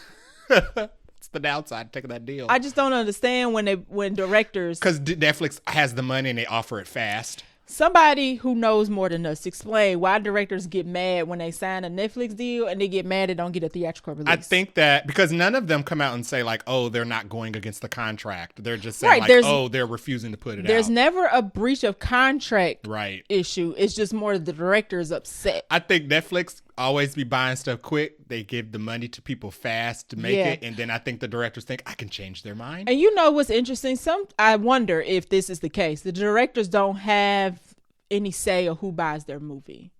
It's the downside taking that deal. I just don't understand when directors, because Netflix has the money and they offer it fast. Somebody who knows more than us, explain why directors get mad when they sign a Netflix deal and they get mad they don't get a theatrical release. I think that because none of them come out and say like, oh, they're not going against the contract. They're just saying like, oh, they're refusing to put it out. There's never a breach of contract issue. It's just more the director's upset. I think Netflix always be buying stuff quick. They give the money to people fast to make it. And then I think the directors think I can change their mind. And you know what's interesting? I wonder if this is the case. The directors don't have any say of who buys their movie.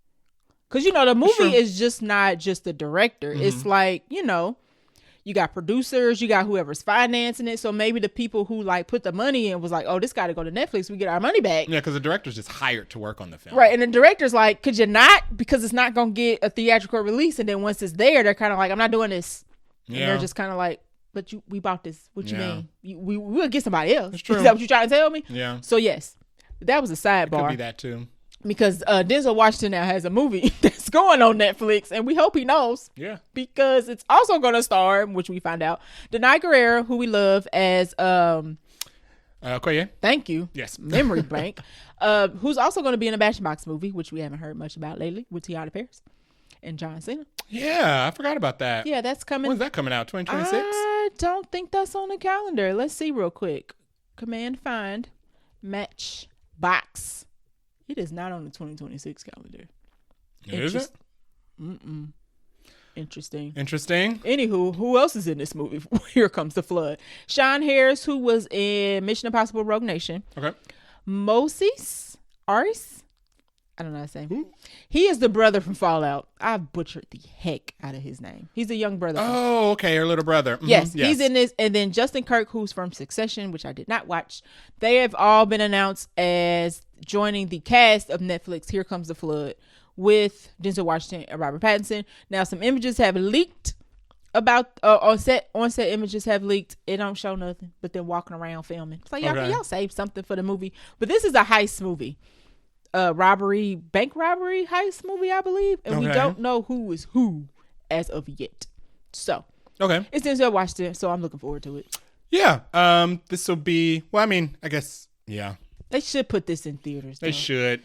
Because, the movie is just not just the director. Mm-hmm. It's like, you got producers, you got whoever's financing it. So maybe the people who like put the money in was like, oh, this got to go to Netflix. We get our money back. Yeah, because the director's just hired to work on the film. Right. And the director's like, could you not? Because it's not going to get a theatrical release. And then once it's there, they're kind of like, I'm not doing this. And they're just kind of like, but we bought this. What you mean? We'll get somebody else. That's true. Is that what you're trying to tell me? Yeah. So yes, that was a sidebar. It could be that too. Because Denzel Washington now has a movie that's going on Netflix, and we hope he knows. Yeah. Because it's also going to star, which we find out, Denai Guerrero, who we love as Koye. Thank you. Yes. Memory blank. Who's also going to be in a Matchbox movie, which we haven't heard much about lately, with Tiana Paris and John Cena. Yeah, I forgot about that. Yeah, that's coming. When's that coming out? 2026? I don't think that's on the calendar. Let's see real quick. Command find Matchbox. It is not on the 2026 calendar. Is it? Interesting. Anywho, who else is in this movie? Here Comes the Flood. Sean Harris, who was in Mission Impossible Rogue Nation. Okay. Moses Aris. I don't know his name. Who? He is the brother from Fallout. I butchered the heck out of his name. He's a young brother. Oh, okay. Her little brother. Mm-hmm. Yes, he's in this. And then Justin Kirk, who's from Succession, which I did not watch. They have all been announced as joining the cast of Netflix Here Comes the Flood with Denzel Washington and Robert Pattinson. Now, some images have leaked about on set images have leaked. It don't show nothing but them walking around filming. So y'all save something for the movie. But this is a heist movie. Bank robbery heist movie, I believe. And we don't know who is who as of yet. So it's Denzel Washington, so I'm looking forward to it. Yeah. This will be I guess they should put this in theaters. They should.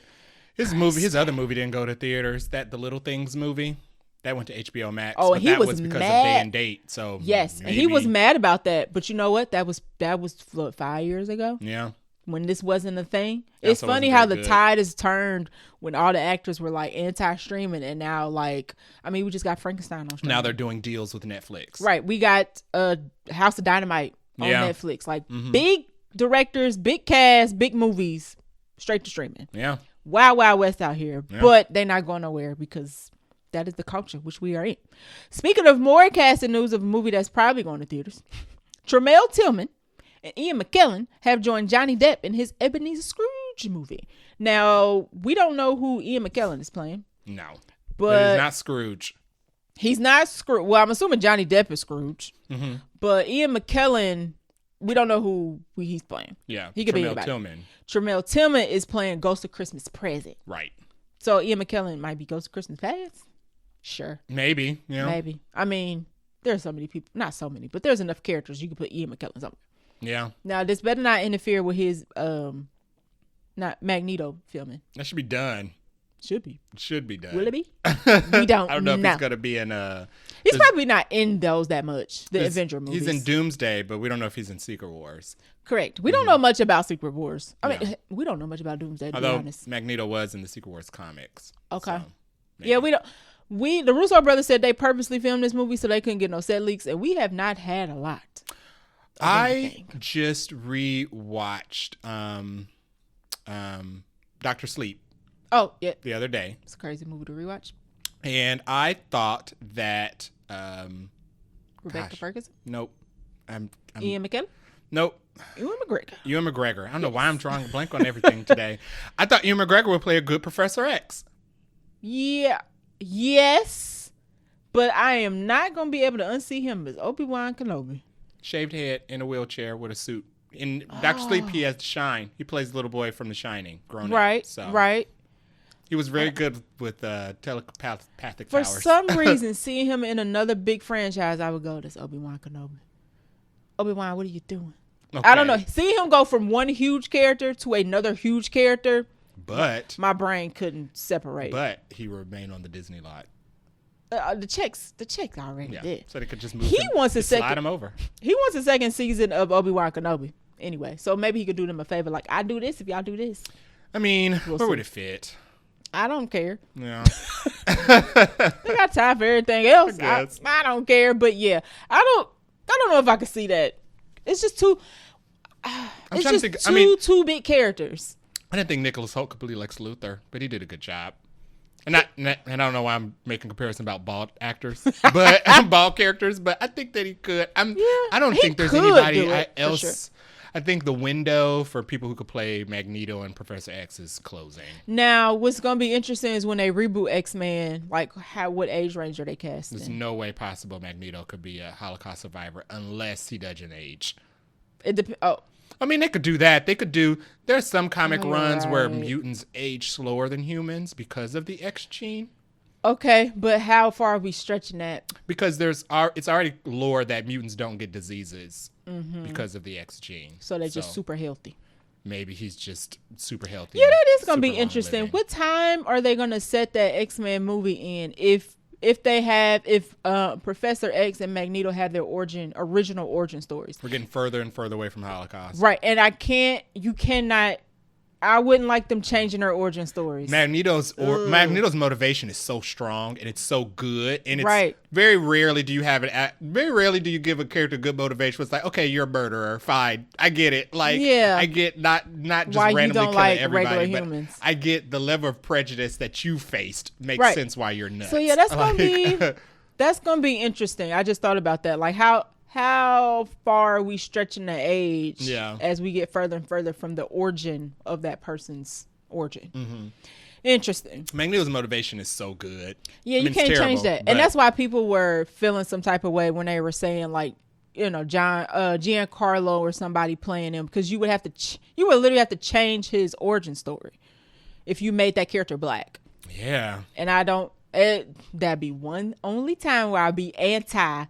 His other movie didn't go to theaters. That The Little Things movie that went to HBO Max. Oh, and he that was because mad. of day and date. So yes, maybe. And he was mad about that. But you know what? That was 5 years ago. Yeah. When this wasn't a thing. It's funny how the tide has turned when all the actors were like anti-streaming, and now we just got Frankenstein on streaming. Now they're doing deals with Netflix. Right. We got House of Dynamite on Netflix. Big directors, big cast, big movies, straight to streaming. Yeah. Wild West out here. Yeah. But they're not going nowhere because that is the culture which we are in. Speaking of more casting news of a movie that's probably going to theaters, Tremel Tillman and Ian McKellen have joined Johnny Depp in his Ebenezer Scrooge movie. Now, we don't know who Ian McKellen is playing. No. But he's not Scrooge. He's not Scrooge. Well, I'm assuming Johnny Depp is Scrooge. Mm-hmm. But Ian McKellen, we don't know who he's playing. Yeah. He could be anybody. Tremel Tillman is playing Ghost of Christmas Present. Right. So Ian McKellen might be Ghost of Christmas Past? Sure. Maybe. Yeah. Maybe. I mean, there's so many people. Not so many, but there's enough characters you could put Ian McKellen somewhere. Yeah. Now, this better not interfere with his not Magneto filming. That should be done. Should be. It should be done. Will it be? We don't. I don't know if he's gonna be in. He's probably not in those that much. The Avenger movies. He's in Doomsday, but we don't know if he's in Secret Wars. Correct. We don't know much about Secret Wars. I mean, we don't know much about Doomsday. To be honest, Magneto was in the Secret Wars comics. Okay. So, we don't. The Russo brothers said they purposely filmed this movie so they couldn't get no set leaks, and we have not had a lot. I just rewatched Dr. Sleep. Oh, yeah. The other day. It's a crazy movie to rewatch. And I thought that Rebecca Ferguson? Nope. Ian McKellen? Nope. Ewan McGregor. Ewan McGregor. I don't know why I'm drawing a blank on everything today. I thought Ewan McGregor would play a good Professor X. Yeah. Yes. But I am not going to be able to unsee him as Obi-Wan Kenobi. Shaved head in a wheelchair with a suit. In Dr. Sleep, he has The Shine. He plays the little boy from The Shining, grown up. So. Right. He was very good with telepathic For powers. For some reason, seeing him in another big franchise, I would go, that's Obi-Wan Kenobi. Obi-Wan, what are you doing? Okay. I don't know. Seeing him go from one huge character to another huge character But my brain couldn't separate. But he remained on the Disney lot. The checks already did. So they could just move. Slide him over. He wants a second season of Obi-Wan Kenobi. Anyway, so maybe he could do them a favor. Like, I do this if y'all do this. I mean, where would it fit? I don't care. Yeah. They got time for everything else. I don't care. But yeah, I don't know if I could see that. It's just too. Two big characters. I didn't think Nicholas Hoult could play Lex Luthor, but he did a good job. And I don't know why I'm making comparison about bald actors, but bald characters. But I think that he could. I don't think there's anybody else. Sure. I think the window for people who could play Magneto and Professor X is closing. Now, what's going to be interesting is when they reboot X-Men, like what age range are they casting? There's no way possible Magneto could be a Holocaust survivor unless he doesn't age. I mean, they could do that. There's some comic runs where mutants age slower than humans because of the X gene. Okay, but how far are we stretching that? Because it's already lore that mutants don't get diseases because of the X gene. So they're just super healthy. Maybe he's just super healthy. Yeah, that is going to be interesting. Living. What time are they going to set that X-Men movie in? If Professor X and Magneto have their original origin stories. We're getting further and further away from Holocaust. Right. And I wouldn't like them changing their origin stories. Magneto's motivation is so strong and it's so good. And it's very rarely do you give a character good motivation. It's like, okay, you're a murderer. Fine. I get it. Like, I get not just why randomly killing everybody, but humans. I get the level of prejudice that you faced makes sense why you're nuts. So yeah, that's gonna be interesting. I just thought about that. Like how far are we stretching the age as we get further and further from the origin of that person's origin? Mm-hmm. Interesting. Magneto's motivation is so good. Yeah, you can't change that. And that's why people were feeling some type of way when they were saying, like, Giancarlo or somebody playing him, because you would literally have to change his origin story if you made that character black. Yeah. And that'd be one only time where I'd be anti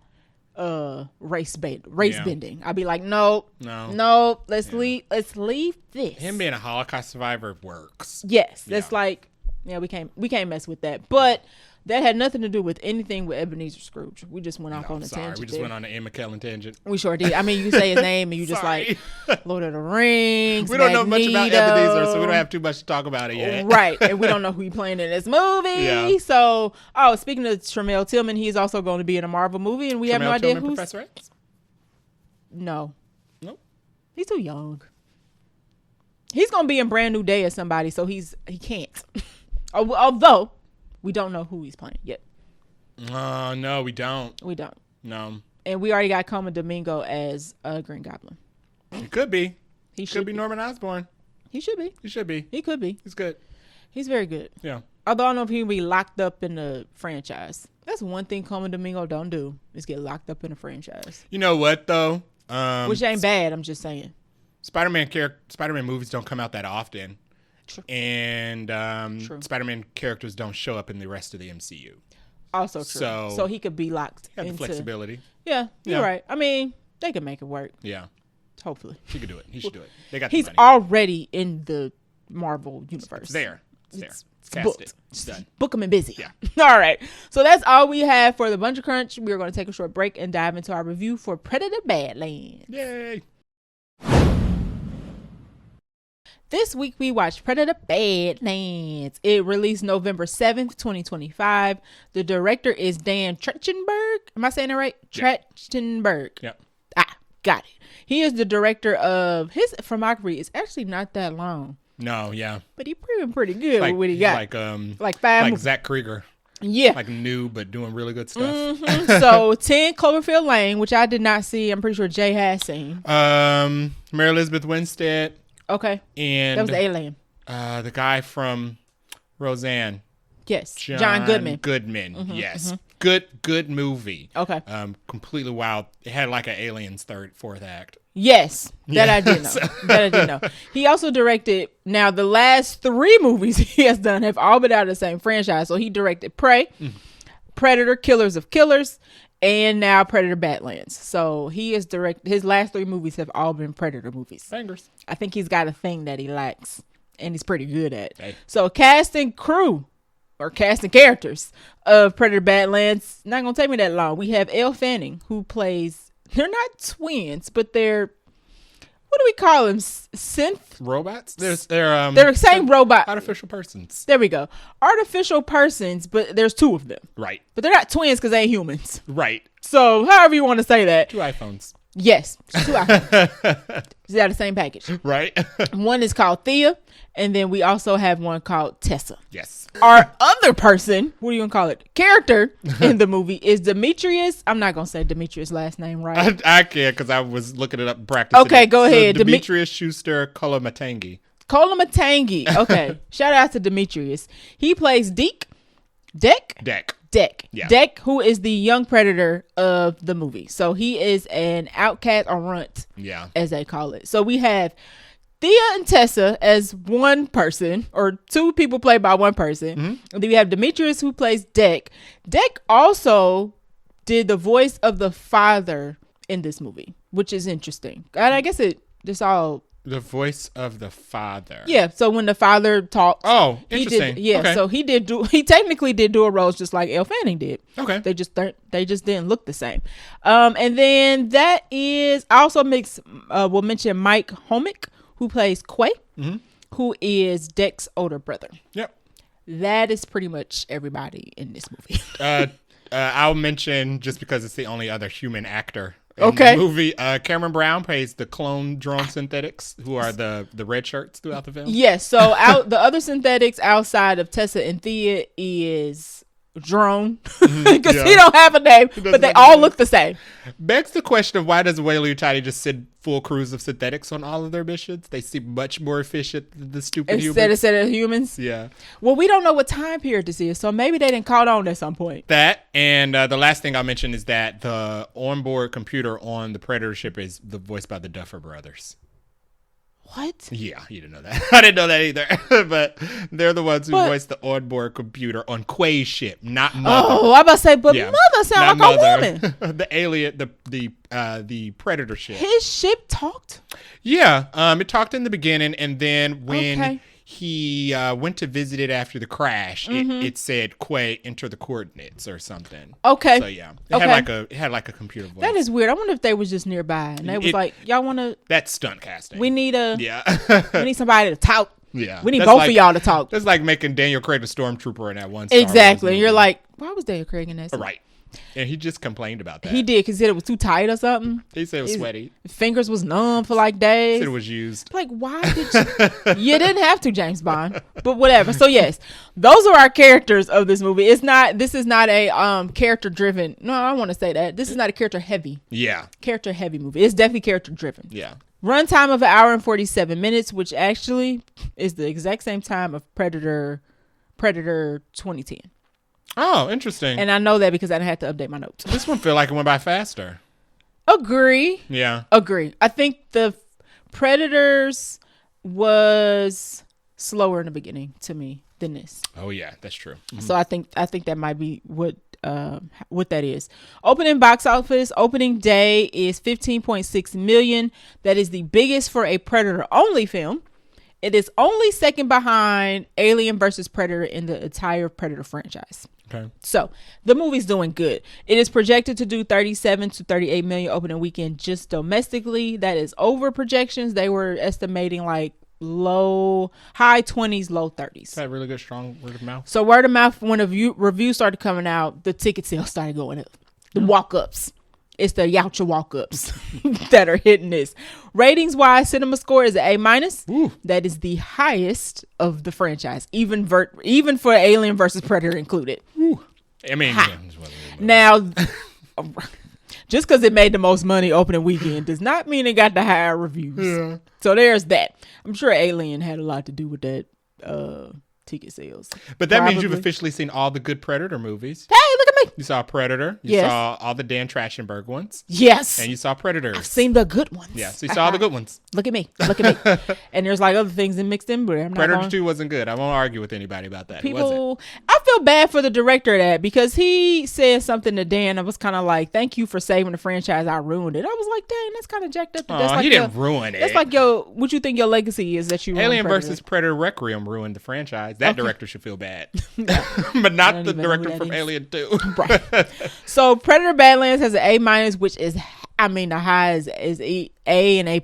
race bending. I'd be like, no, let's leave this. Him being a Holocaust survivor works. Yes, that's like, we can't mess with that. But that had nothing to do with anything with Ebenezer Scrooge. We just went off on a tangent. We just went on an Ian McKellen tangent. We sure did. I mean, you say his name and you just like Lord of the Rings. We don't know much about Ebenezer, so we don't have too much to talk about it yet. Right, and we don't know who he's playing in this movie. Yeah. So, speaking of Tramel Tillman, he's also going to be in a Marvel movie, and we have no idea who's. Professor X? No. Nope. He's too young. He's going to be in Brand New Day or somebody, so he can't. Although we don't know who he's playing yet. No, we don't. We don't. No. And we already got Coma Domingo as a Green Goblin. He could be. He could be Norman Osborn. He should be. He should be. He could be. He's good. He's very good. Yeah. Although I don't know if he'll be locked up in the franchise. That's one thing Coma Domingo don't do, is get locked up in a franchise. You know what, though? Which ain't bad, I'm just saying. Spider-Man movies don't come out that often. True. And Spider-Man characters don't show up in the rest of the MCU. Also true. So he could be locked into... the flexibility. Yeah, you're right. I mean, they can make it work. Yeah. Hopefully. He could do it. He should do it. They got He's the money. Already in the Marvel universe. It's there. It's booked. It's done. Book him and busy. Yeah. All right. So that's all we have for the Buncha Crunch. We're going to take a short break and dive into our review for Predator Badlands. Yay. This week we watched Predator Badlands. It released November 7th, 2025. The director is Dan Trachtenberg. Am I saying it right? Yeah. Trachtenberg. Yep. Got it. He is the director of... His filmography is actually not that long. No, yeah. But he's pretty good with what he got. Like Zach Krieger. Yeah. Like new, but doing really good stuff. Mm-hmm. So 10 Cloverfield Lane, which I did not see. I'm pretty sure Jay has seen. Mary Elizabeth Winstead. Okay. And that was the alien. The guy from Roseanne. Yes. John Goodman. Mm-hmm, yes. Mm-hmm. Good movie. Okay. Completely wild. It had like an Aliens fourth act. Yes. That I did know. He also directed, now the last 3 movies he has done have all been out of the same franchise. So he directed Prey, Predator, Killers of Killers, and now Predator Badlands. So he is his last 3 movies have all been Predator movies. Bangers. I think he's got a thing that he lacks. and he's pretty good at. Hey. So casting crew or casting characters of Predator Badlands, not gonna take me that long. We have Elle Fanning, who plays, they're not twins, but they're, what do we call them? Synth robots? They're the same robot. Artificial persons. There we go. Artificial persons, but there's two of them. Right. But they're not twins because they ain't humans. Right. So however you want to say that. 2 iPhones. Yes. 2 iPhones. They are the same package. Right. One is called Thea, and then we also have one called Tessa. Yes. Our other person, what are you gonna call it? Character in the movie is Demetrius. I'm not gonna say Demetrius' last name right. I can't because I was looking it up practicing. Okay, go ahead. Demetrius Schuster Kolomatangi. Okay. Shout out to Demetrius. He plays Deck. Yeah. Deck, who is the young predator of the movie. So he is an outcast or runt, as they call it. So we have Thea and Tessa as one person, or 2 people played by one person. Mm-hmm. And then we have Demetrius, who plays Deck. Deck also did the voice of the father in this movie, which is interesting. And I guess it's all... The voice of the father. Yeah, so when the father talks. Oh, interesting. Okay. So he technically did do a role just like Elle Fanning did. Okay. They just didn't look the same. And then that is, I also we'll mention Mike Homick, who plays Quay, who is Deck's older brother. Yep. That is pretty much everybody in this movie. I'll mention, just because it's the only other human actor in the movie, Cameron Brown plays the clone drone synthetics, who are the red shirts throughout the film. Yes. So the other synthetics outside of Tessa and Thea is Drone, because he don't have a name, but they all look the same. Begs the question of, why does Whaley Utani just send full crews of synthetics on all of their missions? They seem much more efficient than the stupid humans. Instead of humans? Yeah. Well, we don't know what time period this is, so maybe they didn't caught on at some point. That, and the last thing I'll mention is that the onboard computer on the Predator ship is voiced by the Duffer Brothers. What? Yeah, you didn't know that. I didn't know that either. But they're the ones who voiced the onboard computer on Quay's ship, not Mother. Oh, I'm about to say, but Mother sounds like a woman. The alien, the Predator ship. His ship talked? Yeah, it talked in the beginning, and then when he went to visit it after the crash, it said, Quay, enter the coordinates or something. Okay. So yeah, it had like a computer voice. That is weird. I wonder if they was just nearby and they was like, y'all want to... That's stunt casting. We need we need somebody to talk. Yeah. We need both of y'all to talk. That's like making Daniel Craig a stormtrooper in that one Star Exactly. And you're like, why was Daniel Craig in that scene? Right. And he just complained about that. He did, because he said it was too tight or something. He said it was sweaty. His fingers was numb for like days. He said it was used. Like, why did you? You didn't have to, James Bond. But whatever. So yes, those are our characters of this movie. This is not a character driven. No, I don't want to say that. This is not a character heavy. Yeah. Character heavy movie. It's definitely character driven. Yeah. Runtime of 1 hour and 47 minutes, which actually is the exact same time of Predator 2010. Oh, interesting. And I know that because I didn't have to update my notes. This one feel like it went by faster. Agree. Yeah. Agree. I think the Predators was slower in the beginning to me than this. Oh yeah, that's true. Mm-hmm. So I think that might be what that is. Opening box office, opening day is 15.6 million. That is the biggest for a Predator only film. It is only second behind Alien versus Predator in the entire Predator franchise. Okay. So the movie's doing good. It is projected to do 37 to 38 million opening weekend just domestically. That is over projections. They were estimating like high 20s, low 30s. That really good, strong word of mouth. So word of mouth, when reviews started coming out, the ticket sales started going up. The walk-ups. It's the Yautja walk-ups that are hitting this. Ratings-wise, cinema score is an A-. That is the highest of the franchise, even for Alien versus Predator included. Ooh. I mean, now, just because it made the most money opening weekend does not mean it got the higher reviews. Yeah. So there's that. I'm sure Alien had a lot to do with that ticket sales. But that means you've officially seen all the good Predator movies. Hey, look at me. You saw Predator. You saw all the Dan Trachtenberg ones. Yes. And you saw Predators. I've seen the good ones. Yeah, so you saw all the good ones. Look at me. Look at me. And there's like other things in mixed in, but I'm not Predator 2 wasn't good. I won't argue with anybody about that. People, I feel bad for the director of that because he said something to Dan. I was kind of like, thank you for saving the franchise. I ruined it. I was like, dang, that's kind of jacked up. That's like he didn't ruin it. That's like, what you think your legacy is that you Alien vs. Predator Requiem ruined the franchise. That director should feel bad. But not the director from Alien 2. Right. So Predator Badlands has an A-, which is, I mean, the highest is A and A+.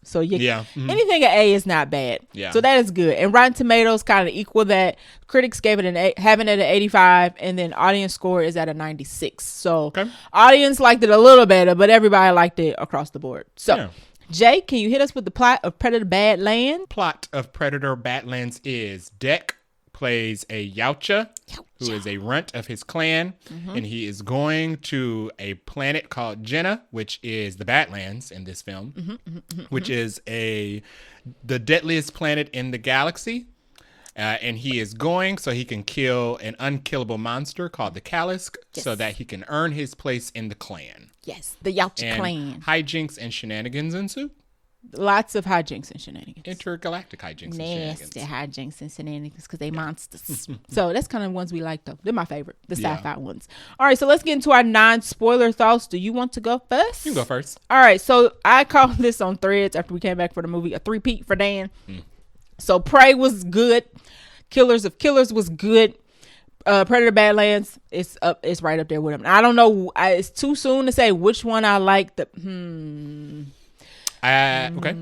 So anything at A is not bad. Yeah. So that is good. And Rotten Tomatoes kind of equal that. Critics gave it having it at 85, and then audience score is at a 96. So audience liked it a little better, but everybody liked it across the board. So Jay, can you hit us with the plot of Predator Badlands? Plot of Predator Badlands is Deck plays a Yautja, who is a runt of his clan, and he is going to a planet called Jenna, which is the Badlands in this film, which is the deadliest planet in the galaxy. And he is going so he can kill an unkillable monster called the Kalisk so that he can earn his place in the clan. Yes, the Yautja clan. Hijinks and shenanigans ensue. Lots of hijinks and shenanigans. Intergalactic hijinks and shenanigans. Nasty hijinks and shenanigans because they monsters. So that's kind of ones we like, though. They're my favorite, the sci-fi ones. All right, so let's get into our non-spoiler thoughts. Do you want to go first? You can go first. All right, so I called this on Threads after we came back for the movie, a three-peat for Dan. So Prey was good. Killers of Killers was good. Predator Badlands is right up there with him. I don't know. It's too soon to say which one I like. Okay,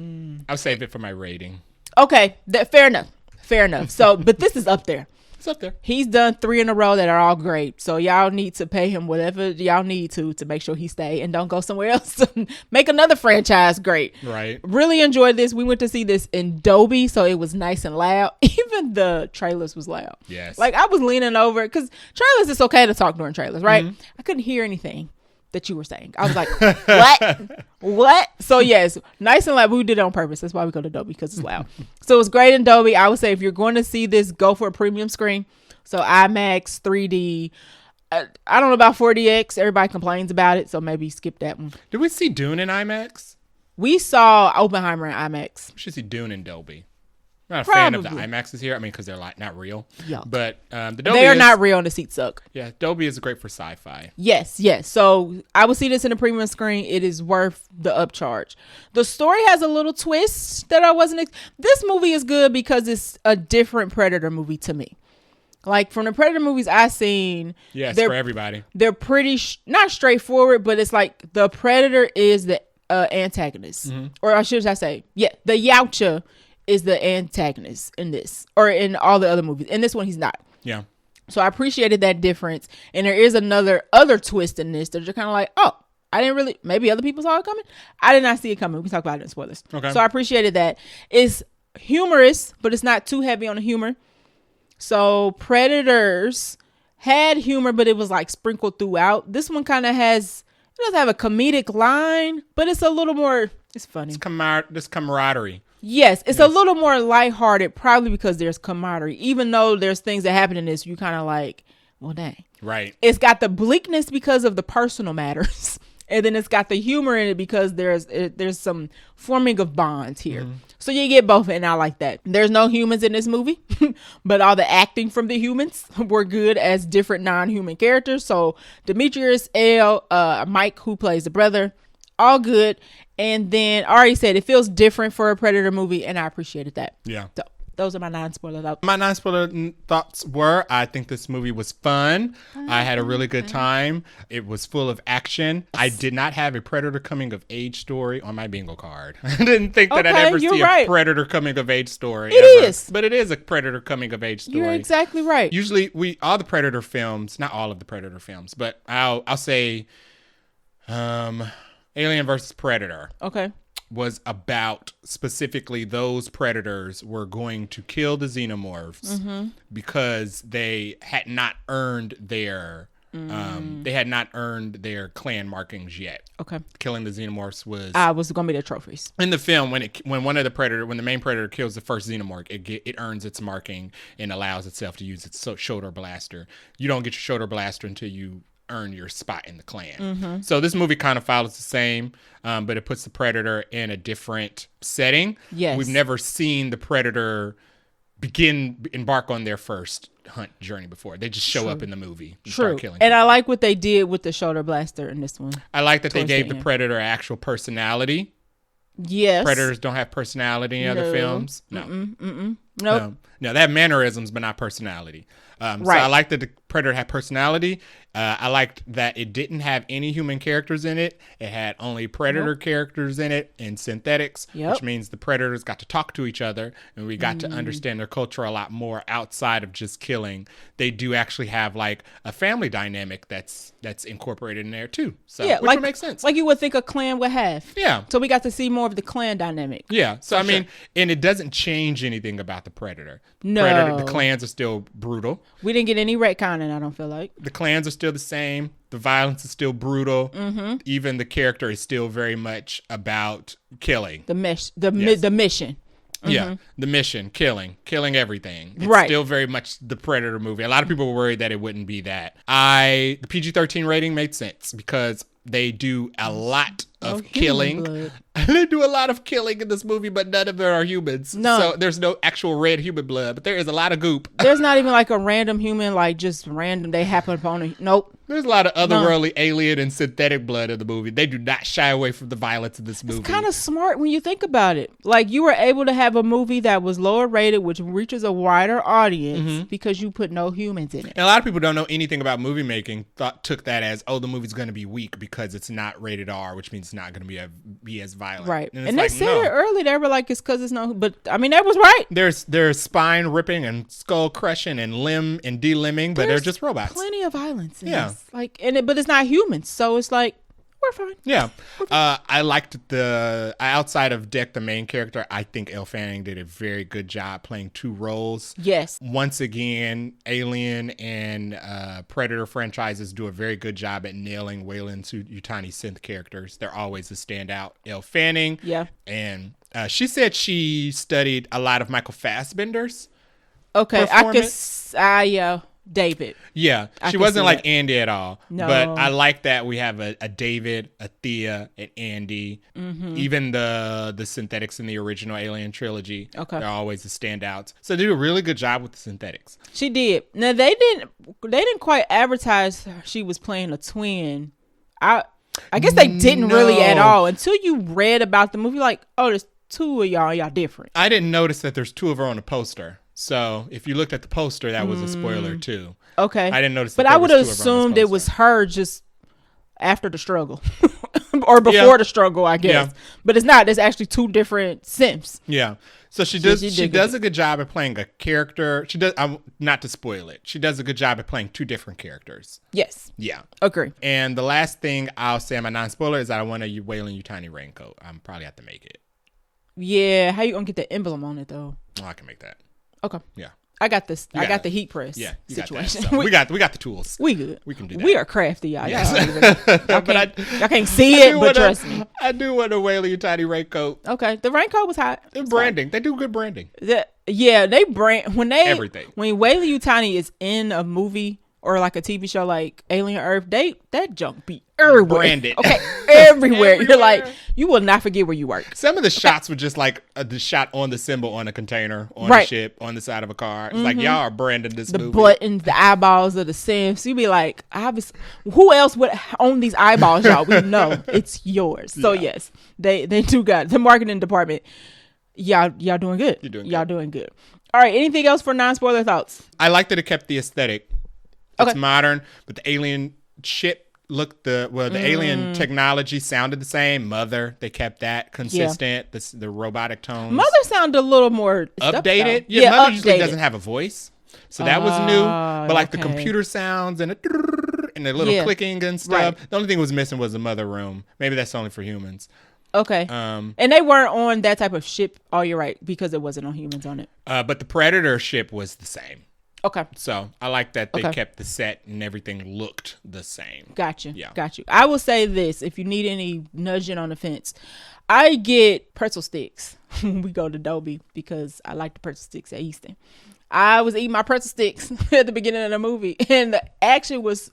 I'll save it for my rating. Okay, fair enough. So, but this is up there. It's up there. He's done 3 in a row that are all great. So y'all need to pay him whatever y'all need to make sure he stay and don't go somewhere else to make another franchise great. Right. Really enjoyed this. We went to see this in Dolby, so it was nice and loud. Even the trailers was loud. Yes. Like I was leaning over because trailers, it's okay to talk during trailers, right? I couldn't hear anything that you were saying. I was like, what? So yes, nice and loud. We did it on purpose. That's why we go to Dolby, because it's loud. So it was great in Dolby. I would say if you're going to see this, go for a premium screen. So IMAX, 3D. I don't know about 4DX. Everybody complains about it, so maybe skip that one. Did we see Dune in IMAX? We saw Oppenheimer in IMAX. We should see Dune in Dolby. I'm not a fan of the IMAXs here. I mean, because they're like not real. Yuck. But the Dolby they are not real and the seats suck. Yeah, Dolby is great for sci-fi. Yes. So I would see this in a premium screen. It is worth the upcharge. The story has a little twist that I wasn't. This movie is good because it's a different Predator movie to me. Like from the Predator movies I've seen. Yes, for everybody. They're pretty not straightforward, but it's like the Predator is the antagonist. Or I should say, the Yautja is the antagonist in this, or in all the other movies. In this one, he's not. Yeah. So I appreciated that difference. And there is other twist in this that you're kind of like, oh, I didn't really, maybe other people saw it coming. I did not see it coming. We can talk about it in spoilers. Okay. So I appreciated that. It's humorous, but it's not too heavy on the humor. So Predators had humor, but it was like sprinkled throughout. This one kind of it doesn't have a comedic line, but it's a little more, it's funny. This camaraderie. Yes, it's a little more lighthearted, probably because there's camaraderie. Even though there's things that happen in this, you kind of like, well, dang. Right. It's got the bleakness because of the personal matters. And then it's got the humor in it because there's some forming of bonds here. So you get both, and I like that. There's no humans in this movie, but all the acting from the humans were good as different non-human characters. So Demetrius, Mike, who plays the brother, all good. And then I already said it feels different for a Predator movie, and I appreciated that. Yeah. So those are my non-spoiler thoughts. My non-spoiler thoughts were, I think this movie was fun. I had a really good time. It was full of action. I did not have a Predator coming of age story on my bingo card. I didn't think that I'd ever see a Predator coming of age story. It is. But it is a Predator coming of age story. You're exactly right. Usually all the Predator films, not all of the Predator films, but I'll say Alien vs. Predator. Okay. Was about specifically those predators were going to kill the xenomorphs because they had not earned their clan markings yet. Okay. Killing the xenomorphs was going to be their trophies. In the film, when the main predator kills the first xenomorph, it earns its marking and allows itself to use its shoulder blaster. You don't get your shoulder blaster until you earn your spot in the clan. So this movie kind of follows the same, but it puts the Predator in a different setting. Yes. We've never seen the Predator embark on their first hunt journey before. They just show up in the movie and start killing and people. I like what they did with the shoulder blaster in this one. I like that they gave the Predator actual personality. Yes. Predators don't have personality in other films. No. Nope. No, they have mannerisms, but not personality. So I like that the Predator had personality. I liked that it didn't have any human characters in it. It had only Predator characters in it and synthetics, which means the Predators got to talk to each other, and we got to understand their culture a lot more outside of just killing. They do actually have like a family dynamic that's incorporated in there too. So which would make sense. Like you would think a clan would have. Yeah. So we got to see more of the clan dynamic. Yeah. So I mean, and it doesn't change anything about the Predator. No. The clans are still brutal. We didn't get any retconning, I don't feel like. The clans are still the same. The violence is still brutal. Even the character is still very much about killing. The mission. Yeah, the mission, killing everything. It's still very much the Predator movie. A lot of people were worried that it wouldn't be that. The PG-13 rating made sense because they do a lot of killing. They do a lot of killing in this movie, but none of it are humans. No. So there's no actual red human blood, but there is a lot of goop. There's not even like a random human, like just random, they happen upon a, nope. There's a lot of otherworldly alien and synthetic blood in the movie. They do not shy away from the violence in this movie. It's kind of smart when you think about it. Like you were able to have a movie that was lower rated, which reaches a wider audience because you put no humans in it. And a lot of people don't know anything about movie making. Took that as, oh, the movie's going to be weak because it's not rated R, which means it's not going to be as violent. Right. And they said it early. They were like, it's because it's no. But I mean, that was right. There's spine ripping and skull crushing and limb and delimbing, but they're just robots. Plenty of violence. In this. Like, but it's not humans, so it's like we're fine. Yeah. I liked outside of Deck, the main character. I think Elle Fanning did a very good job playing two roles. Yes. Once again, Alien and Predator franchises do a very good job at nailing Weyland-Yutani synth characters. They're always a standout. Elle Fanning. Yeah. And she said she studied a lot of Michael Fassbender's. Okay. David. Yeah, she wasn't like Andy at all. No. But I like that we have a David, a Thea, an Andy. Even the synthetics in the original Alien trilogy. Okay. They're always the standouts. So they do a really good job with the synthetics. She did. Now they didn't quite advertise she was playing a twin. I guess they didn't really at all until you read about the movie. Like, oh, there's two of y'all different. I didn't notice that there's two of her on the poster. So if you looked at the poster, that was a spoiler too. Okay. I didn't notice that. But I would have assumed it was her just after the struggle or before the struggle, I guess. Yeah. But it's not. There's actually two different Sims. Yeah. So she does a good job at playing a character. She does, not to spoil it, she does a good job at playing two different characters. Yes. Yeah. Agree. And the last thing I'll say on my non-spoiler is that I want a Weyland-Yutani raincoat. I'm probably have to make it. Yeah. How you going to get the emblem on it though? Oh, I can make that. Okay. Yeah. I got this. I got the heat press situation. Got that, so we got the tools. We good. We can do that. We are crafty, y'all. Yes. Y'all can't see it, but trust me. I do want a Weyland-Yutani raincoat. Okay. The raincoat was hot. The branding. They do good branding. They brand everything. When Weyland-Yutani is in a movie or like a TV show like Alien Earth, that junk be everywhere. Branded. Okay, everywhere. You're like, you will not forget where you work. Some of the shots were just like the shot on the symbol on a container, on a ship, on the side of a car. It's like, y'all are branding this movie. The buttons, the eyeballs of the Sims. You'd be like, obviously, who else would own these eyeballs, y'all? We know it's yours. So yes, they do got the marketing department. Y'all doing good. Y'all doing good. All right. Anything else for non-spoiler thoughts? I like that it kept the aesthetic. It's modern, but the alien ship the alien technology sounded the same. Mother, they kept that consistent. The robotic tones. Mother sounded a little more updated. Yeah, Mother usually doesn't have a voice, so that was new. But like the computer sounds and the little clicking and stuff. Right. The only thing was missing was the mother room. Maybe that's only for humans. Okay. And they weren't on that type of ship. Oh, you're right, because it wasn't on humans on it. But the Predator ship was the same. Okay. So I like that they kept the set and everything looked the same. Gotcha. Yeah. Got you. I will say this, if you need any nudging on the fence, I get pretzel sticks when we go to Dolby because I like the pretzel sticks at Easton. I was eating my pretzel sticks at the beginning of the movie, and the action was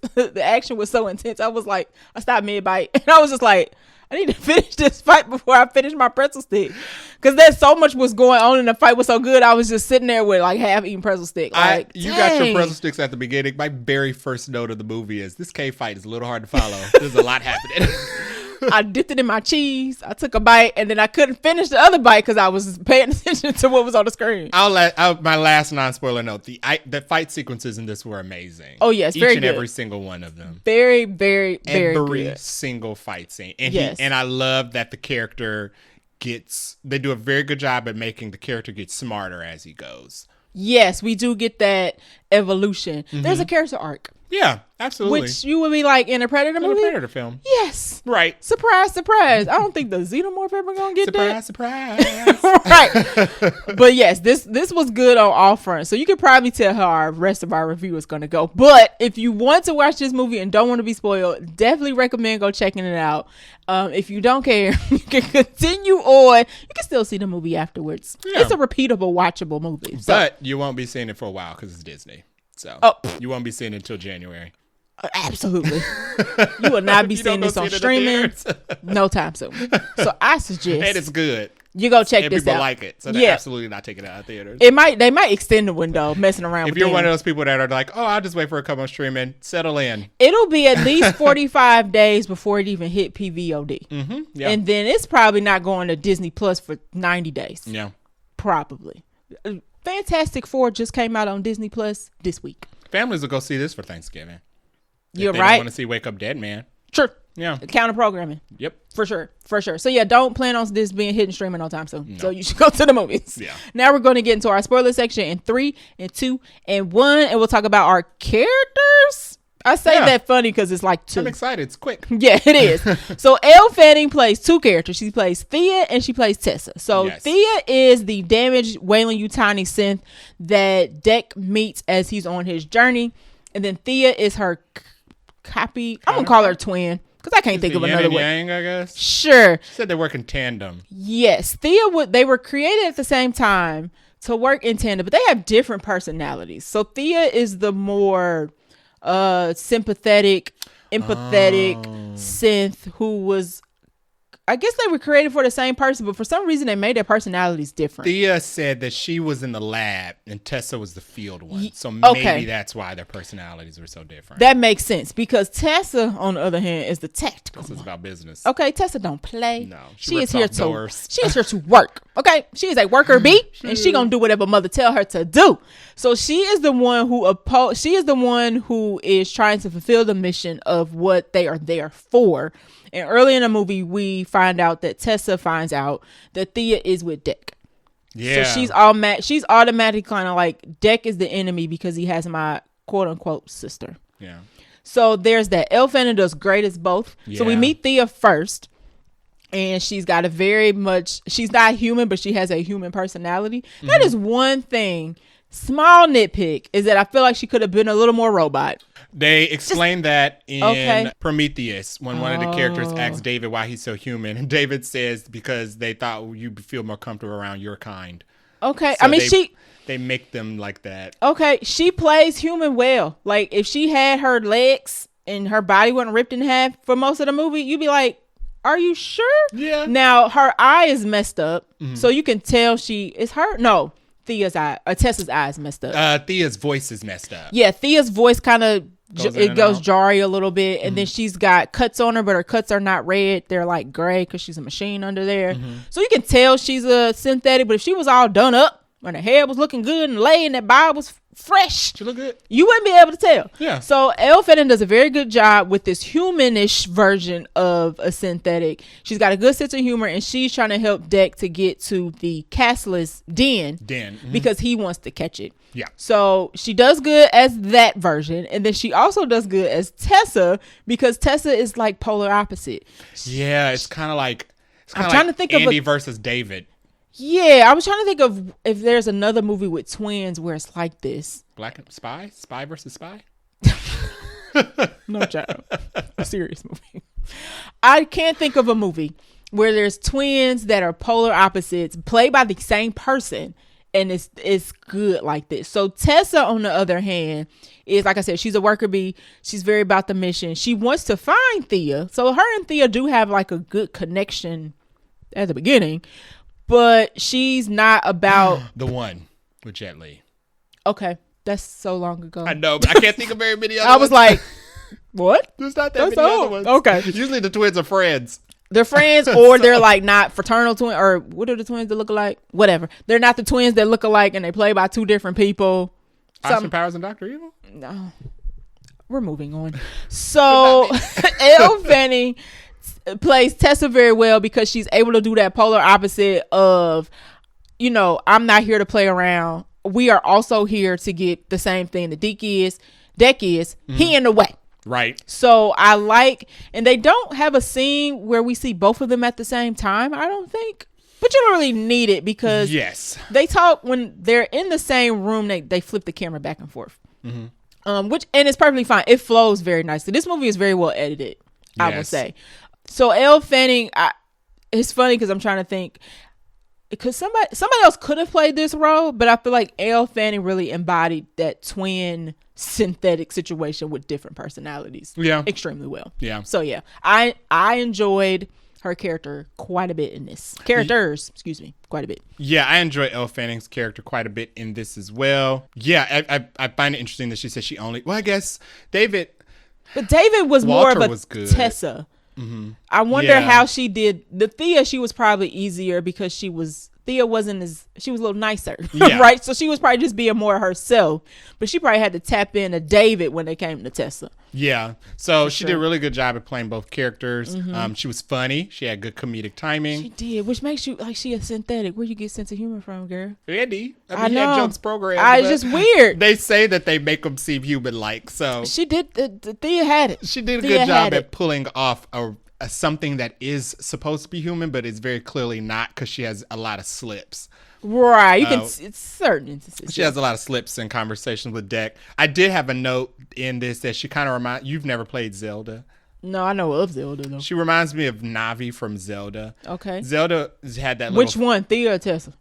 so intense. I was like, I stopped mid bite, and I was just like, I need to finish this fight before I finish my pretzel stick, because there's so much was going on, and the fight was so good. I was just sitting there with like half eaten pretzel stick. Like, you got your pretzel sticks at the beginning. My very first note of the movie is this cave fight is a little hard to follow. There's a lot happening. I dipped it in my cheese. I took a bite, and then I couldn't finish the other bite because I was paying attention to what was on the screen. My last non-spoiler note: the fight sequences in this were amazing. Oh yes, very good. Each and every single one of them. Very, very, very every good. single fight scene, and and I love that the character they do a very good job at making the character get smarter as he goes. Yes, we do get that evolution. Mm-hmm. There's a character arc. Yeah, absolutely. Which you would be like in a Predator movie? In a Predator film. Yes. Right. Surprise, surprise. I don't think the Xenomorph ever gonna get that. Surprise, surprise. Right. But yes, this was good on all fronts. So you could probably tell how our rest of our review is gonna go. But if you want to watch this movie and don't want to be spoiled, definitely recommend go checking it out. If you don't care, you can continue on. You can still see the movie afterwards. Yeah. It's a repeatable, watchable movie. But you won't be seeing it for a while because it's Disney. So you won't be seeing it until January. Absolutely. You will not be seeing this on streaming no time soon. So I suggest, and it's good, you go check this out. People like it, so they're absolutely not taking it out of theaters. They might extend the window, messing around with it. If you're one of those people that are like, oh, I'll just wait for it to come on streaming, settle in. It'll be at least 45 days before it even hit PVOD. Mm-hmm, yeah. And then it's probably not going to Disney Plus for 90 days. Yeah. Probably. Fantastic Four just came out on Disney Plus this week. Families will go see this for Thanksgiving. You're if they right. Don't want to see Wake Up Dead Man. Sure. Yeah. Counter programming. Yep. For sure. So yeah, don't plan on this being hidden streaming no time soon. No. So you should go to the movies. Yeah. Now we're going to get into our spoiler section in 3 and 2 and 1, and we'll talk about our characters. I say that funny because it's like 2. I'm excited. It's quick. Yeah, it is. So Elle Fanning plays 2 characters. She plays Thea and she plays Tessa. So Thea is the damaged Weyland-Yutani synth that Dec meets as he's on his journey. And then Thea is her copy. I'm going to call her twin because I can't think of another way. Yang, I guess. Sure. She said they work in tandem. Yes. They were created at the same time to work in tandem, but they have different personalities. So Thea is the more sympathetic, empathetic synth who was, I guess they were created for the same person, but for some reason they made their personalities different. Thea said that she was in the lab and Tessa was the field one. So maybe that's why their personalities were so different. That makes sense because Tessa, on the other hand, is the tactical one. This is about business. Okay, Tessa don't play. No, she is here to work. Okay, she is a worker bee, and she gonna do whatever mother tell her to do. So she is the one who is trying to fulfill the mission of what they are there for. And early in the movie, we find out that Tessa finds out that Thea is with Dec. Yeah. So she's automatically kind of like, Dec is the enemy because he has my quote unquote sister. Yeah. So there's that. Elle Fanning does great as both. Yeah. So we meet Thea first. And she's got she's not human, but she has a human personality. Mm-hmm. That is one thing. Small nitpick is that I feel like she could have been a little more robot. They explained that in Prometheus when one of the characters asks David why he's so human. And David says because they thought you'd feel more comfortable around your kind. Okay. So they make them like that. Okay. She plays human well. Like if she had her legs and her body wasn't ripped in half for most of the movie, you'd be like, are you sure? Yeah. Now her eye is messed up. Mm-hmm. So you can tell Tessa's eye is messed up. Thea's voice is messed up. Yeah, Thea's voice kind of goes jarry a little bit, and then she's got cuts on her, but her cuts are not red; they're like gray because she's a machine under there. Mm-hmm. So you can tell she's a synthetic. But if she was all done up, and her hair was looking good and laying, that bob was fresh, she looked good. You wouldn't be able to tell. Yeah. So Elle Fanning does a very good job with this humanish version of a synthetic. She's got a good sense of humor, and she's trying to help Dec to get to the castless den because he wants to catch it. Yeah. So she does good as that version, and then she also does good as Tessa because Tessa is like polar opposite. Yeah, it's kind of like trying to think Andy versus David. Yeah, I was trying to think of if there's another movie with twins where it's like this. Spy versus Spy? No, child. A serious movie. I can't think of a movie where there's twins that are polar opposites played by the same person and it's good like this. So Tessa, on the other hand, is, like I said, she's a worker bee. She's very about the mission. She wants to find Thea. So her and Thea do have like a good connection at the beginning, but she's not about the one with Jet Li. Okay, that's so long ago. I know, but I can't think of very many other I was like, what? There's not that many other ones. Okay. Usually the twins are friends. They're friends, or they're like not fraternal twins, or what are the twins that look alike? Whatever. They're not the twins that look alike and they play by two different people. Austin Powers and Dr. Evil? No. We're moving on. So Elle Fanning plays Tessa very well because she's able to do that polar opposite of, I'm not here to play around. We are also here to get the same thing the Deck is. Mm-hmm. He in the way. Right. So I like, and they don't have a scene where we see both of them at the same time, I don't think. But you don't really need it because they talk when they're in the same room. They flip the camera back and forth, and it's perfectly fine. It flows very nicely. This movie is very well edited, I would say. So Elle Fanning, it's funny because I'm trying to think, because somebody else could have played this role, but I feel like Elle Fanning really embodied that twin synthetic situation with different personalities extremely well. So I enjoyed her character quite a bit in this. Quite a bit. I enjoy Elle Fanning's character quite a bit in this as well. I find it interesting that she said she only, I guess David was more of a Tessa. I wonder how she did the Thea. She was probably easier because she was a little nicer, right? So she was probably just being more herself, but she probably had to tap into David when they came to Tessa. So she did a really good job at playing both characters. She was funny. She had good comedic timing. She did, which makes you like she a synthetic. Where you get sense of humor from, girl? Andy. I know. He had jokes programmed. It's just weird. They say that they make them seem human-like. So she did. The Thea had it. She did a good job at pulling off something that is supposed to be human, but is very clearly not because she has a lot of slips. Right. You can. It's certain instances. She has a lot of slips in conversations with Deck. I did have a note in this that she kind of you've never played Zelda. No, I know of Zelda though. She reminds me of Navi from Zelda. Okay. Zelda had that. Which one, Thea or Tessa?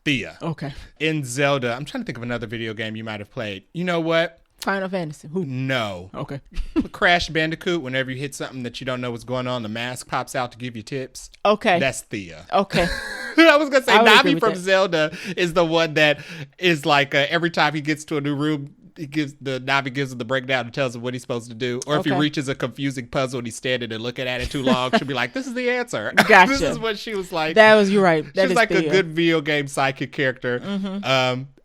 Thea. Okay. In Zelda, I'm trying to think of another video game you might have played. You know what? Final Fantasy. Who? No. Okay. Crash Bandicoot, whenever you hit something that you don't know what's going on, the mask pops out to give you tips. Okay. That's Thea. Okay. I was going to say Navi from Zelda is the one that is like every time he gets to a new room, Navi gives him the breakdown and tells him what he's supposed to do. Or if he reaches a confusing puzzle and he's standing and looking at it too long, she'll be like, this is the answer. Gotcha. This is what she was like. You're right. She's like Thea. A good video game psychic character.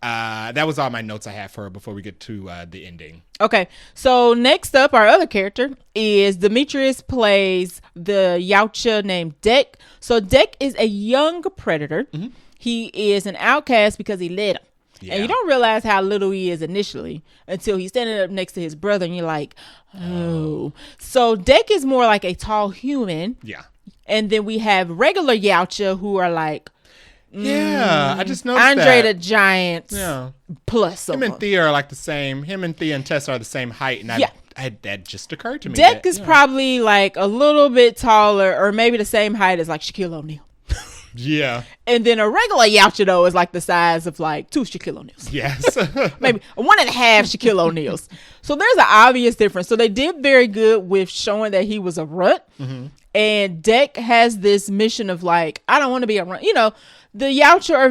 That was all my notes I have for her before we get to the ending. Okay, so next up, our other character is Demetrius plays the Yautja named Deck. So Deck is a young predator. He is an outcast because he led him. And you don't realize how little he is initially until he's standing up next to his brother and you're like, oh. So Deck is more like a tall human. And then we have regular Yautja who are like, I just noticed Andre the Giant plus him and Thea are like the same. Him and Thea and Tessa are the same height. And that just occurred to me. Deck is probably like a little bit taller or maybe the same height as like Shaquille O'Neal. And then a regular Yautja though is like the size of like 2 Shaquille O'Neals. Yes. Maybe 1.5 Shaquille O'Neals. So there's an obvious difference. So they did very good with showing that he was a runt. And Deck has this mission of like, I don't want to be a runt. The Yautja are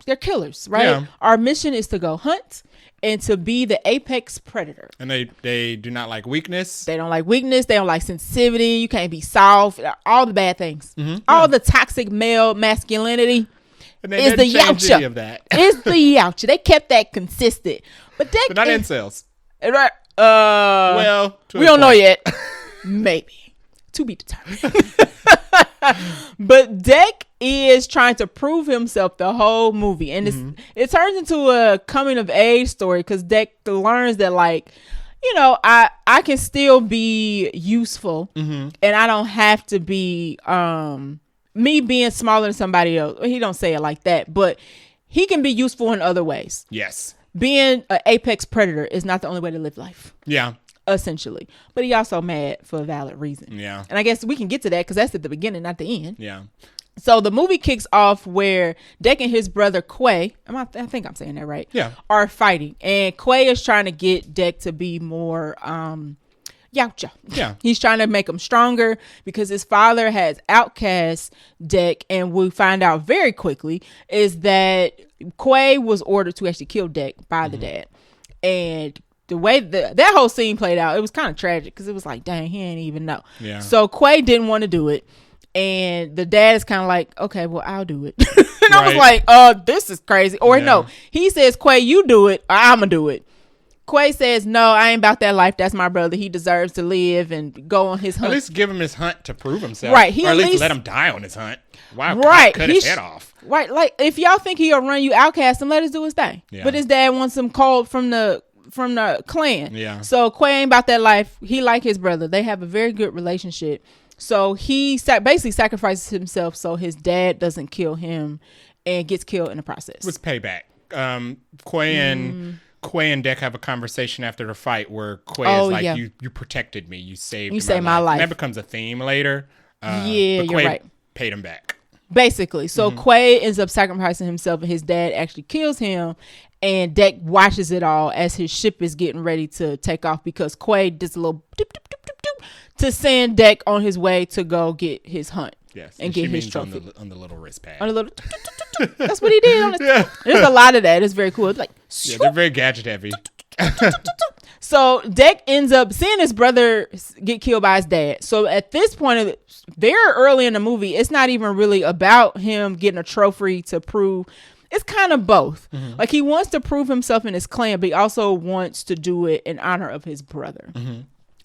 they're killers, right? Our mission is to go hunt and to be the apex predator. And they do not like weakness. They don't like weakness. They don't like sensitivity. You can't be soft. All the bad things. All the toxic male masculinity is the Yautja. Of that. It's the Yautja. They kept that consistent. But Deck not incels. Right. We don't know yet. Maybe. To be determined. But Deck is trying to prove himself the whole movie, and it turns into a coming of age story because Deck learns that like, I can still be useful, and I don't have to be me being smaller than somebody else. He don't say it like that, but he can be useful in other ways. Yes, being an apex predator is not the only way to live life. Essentially, but he also mad for a valid reason. And I guess we can get to that because that's at the beginning, not the end. So the movie kicks off where Deck and his brother Quay, I think I'm saying that right, are fighting. And Quay is trying to get Deck to be more Yautja. Yeah. He's trying to make him stronger because his father has outcast Deck, and we find out very quickly is that Quay was ordered to actually kill Deck by the dad. And the way that whole scene played out, it was kind of tragic because it was like, dang, he ain't even know. Yeah. So Quay didn't want to do it. And the dad is kind of like, okay, well, I'll do it. And I was like, this is crazy. Or no, he says, Quay, you do it, or I'm going to do it. Quay says, no, I ain't about that life. That's my brother. He deserves to live and go on his hunt. At least give him his hunt to prove himself. Right. Or at least let him die on his hunt. Why cut his head off? Right. Like, if y'all think he'll run you outcast him, let us do his thing. Yeah. But his dad wants him called from the clan. Yeah. So Quay ain't about that life. He like his brother. They have a very good relationship. So he basically sacrifices himself so his dad doesn't kill him and gets killed in the process. It was payback. Quay and Deck have a conversation after the fight where Quay is like, you protected me. You saved my life. And that becomes a theme later. You're right. Paid him back. Basically. So Quay ends up sacrificing himself and his dad actually kills him. And Deck watches it all as his ship is getting ready to take off because Quay does a little doop, doop, doop, doop, doop, to send Deck on his way to go get his hunt. Yes, and get his trophy on the little wrist pad. On the little, that's what he did. On his, There's a lot of that. It's very cool. It's like, they're very gadget heavy. So Deck ends up seeing his brother get killed by his dad. So at this point, very early in the movie, it's not even really about him getting a trophy to prove. It's kind of both. Like he wants to prove himself in his clan, but he also wants to do it in honor of his brother.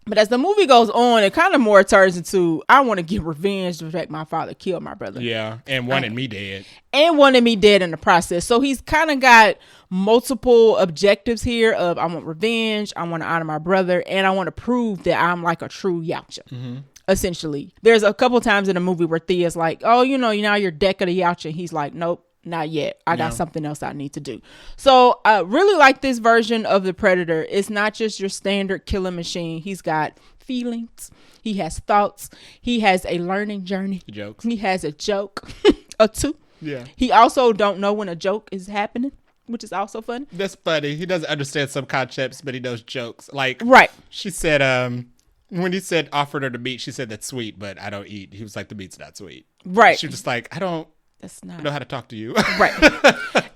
But as the movie goes on, it kind of more turns into, I want to get revenge for the fact my father killed my brother. Yeah, and wanted me dead. And wanted me dead in the process. So he's kind of got multiple objectives here of I want revenge, I want to honor my brother, and I want to prove that I'm like a true Yautja. Essentially. There's a couple times in the movie where Thea's like, oh, now you're Deck of the Yautja. He's like, nope. Not yet. I got something else I need to do. So I really like this version of the Predator. It's not just your standard killing machine. He's got feelings. He has thoughts. He has a learning journey. Jokes. He has a joke or two. Yeah. He also don't know when a joke is happening, which is also fun. That's funny. He doesn't understand some concepts, but he knows jokes. Like, she said, when he said offered her the meat, she said that's sweet, but I don't eat. He was like, the meat's not sweet. Right. She was just like, that's not. I know how to talk to you. Right.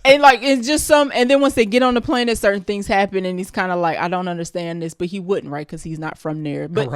And like, it's just and then once they get on the planet, certain things happen and he's kind of like, I don't understand this, but he wouldn't, right? Because he's not from there. But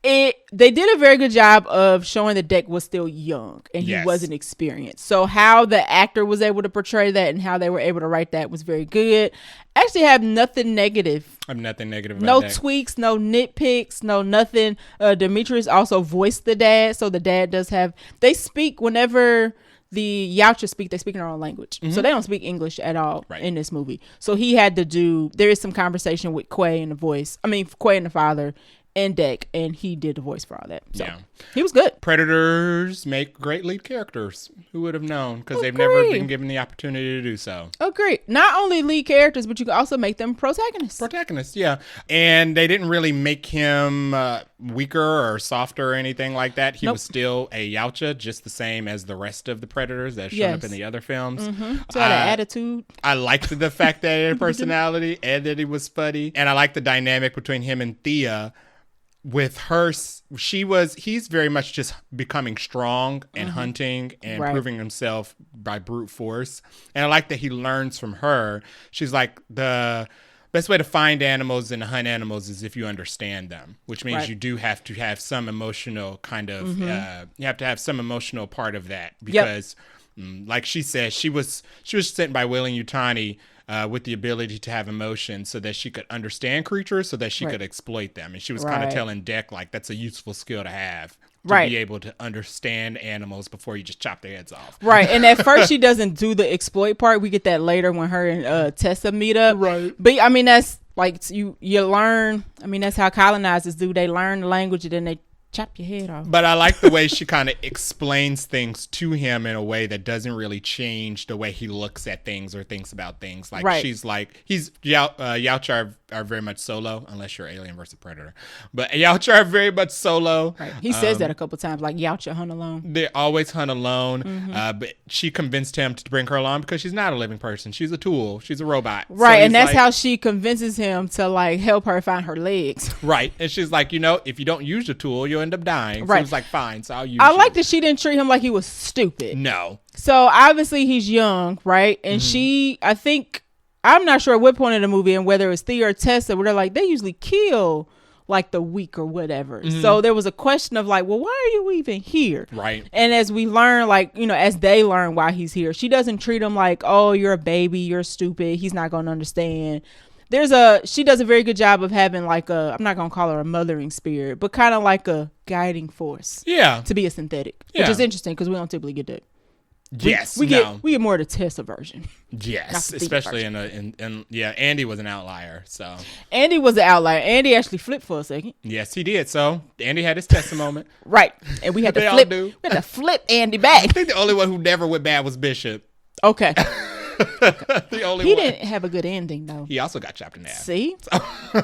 they did a very good job of showing that Deck was still young and he wasn't experienced. So how the actor was able to portray that and how they were able to write that was very good. Actually have nothing negative. I'm nothing negative about no that. Tweaks, no nitpicks, no nothing. Demetrius also voiced the dad. So the dad does they speak whenever the Yautja speak, they speak in their own language. So they don't speak English at all in this movie. So he had to there is some conversation with Quay and Quay and the father and Deck, and he did the voice for all that. So he was good. Predators make great lead characters. Who would have known? Because they've never been given the opportunity to do so. Agree. Not only lead characters, but you can also make them protagonists. Protagonists, yeah. And they didn't really make him weaker or softer or anything like that. He was still a Yautja, just the same as the rest of the Predators that showed up in the other films. So had an attitude. I liked the fact that he had a personality and that he was funny. And I liked the dynamic between him and Thea. With her, he's very much just becoming strong and hunting and proving himself by brute force. And I like that he learns from her. She's like, the best way to find animals and hunt animals is if you understand them, which means you do have to have some emotional kind of, you have to have some emotional part of that because like she said, she was sent by Weyland-Yutani with the ability to have emotion so that she could understand creatures so that she could exploit them. And she was kind of telling Deck, like, that's a useful skill to have. To be able to understand animals before you just chop their heads off. Right. And at first she doesn't do the exploit part. We get that later when her and Tessa meet up. Right. But that's like you learn. That's how colonizers do. They learn the language and then they chop your head off. But I like the way she kind of explains things to him in a way that doesn't really change the way he looks at things or thinks about things. Like she's like, Yautja are very much solo, unless you're Alien versus Predator. But Yautja are very much solo. Right. He says that a couple times, like Yautja hunt alone. They always hunt alone. But she convinced him to bring her along because she's not a living person. She's a tool. She's a robot. Right. So and that's how she convinces him to like help her find her legs. Right. And she's like, if you don't use the tool, you'll end up dying. Right. So it's like, fine. So I'll use I like that she didn't treat him like he was stupid. No. So obviously he's young, right? And I'm not sure at what point in the movie and whether it's Thea or Tessa where they're like, they usually kill like the weak or whatever. So there was a question of like, well, why are you even here? Right. And as we learn, like, as they learn why he's here, she doesn't treat him like, oh, you're a baby, you're stupid, he's not going to understand. She does a very good job of having like I'm not going to call her a mothering spirit, but kind of like a guiding force. Yeah. To be a synthetic, which is interesting because we don't typically get that. Yes, we get more of the Tessa version. Yes, especially in Andy was an outlier. So Andy was an outlier. Andy actually flipped for a second. Yes, he did. So Andy had his Tessa moment. Right, and we had to flip Andy back. I think the only one who never went bad was Bishop. Okay. The only he one. Didn't have a good ending though. He also got chopped in half. See,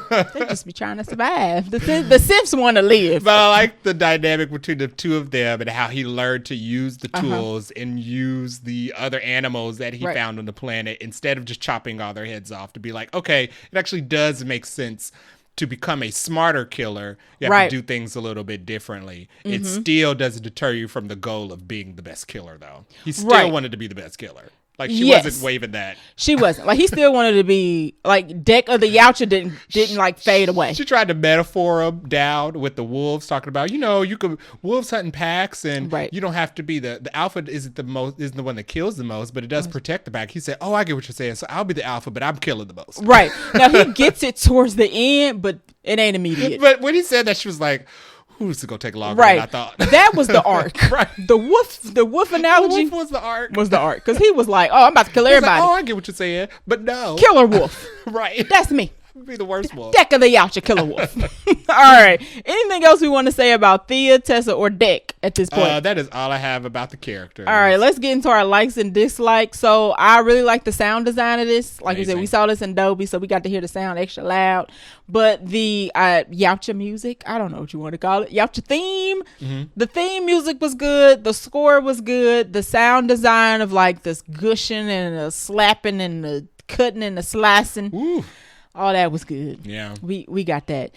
they just be trying to survive. The Simps want to live. But I like the dynamic between the two of them and how he learned to use the tools and use the other animals that he found on the planet instead of just chopping all their heads off. To be like, okay, it actually does make sense. To become a smarter killer, you have to do things a little bit differently. It still doesn't deter you from the goal of being the best killer, though. He still wanted to be the best killer. Like, she wasn't waving that. She wasn't. Like, he still wanted to be, like, Deck of the Yautja didn't like, fade away. She tried to metaphor him down with the wolves, talking about, you could, wolves hunt in packs, and you don't have to be the alpha isn't the one that kills the most, but it does protect the pack. He said, I get what you're saying, so I'll be the alpha, but I'm killing the most. Right. Now, he gets it towards the end, but it ain't immediate. But when he said that, she was like, who's going to take longer than I thought? That was the arc. Right. The wolf analogy. The wolf was the arc. Because he was like, I'm about to kill everybody. Like, I get what you're saying, but no. Killer wolf. Right. That's me. Be the worst wolf. Deck of the Yautja, killer wolf. All right. Anything else we want to say about Thea, Tessa, or Deck at this point? That is all I have about the characters. All right. Let's get into our likes and dislikes. So I really like the sound design of this. Like we said, we saw this in Dolby, so we got to hear the sound extra loud. But the Yautja music, I don't know what you want to call it. Yautja theme. The theme music was good. The score was good. The sound design of like this gushing and the slapping and the cutting and the slicing. Ooh. All that was good. Yeah. We got that.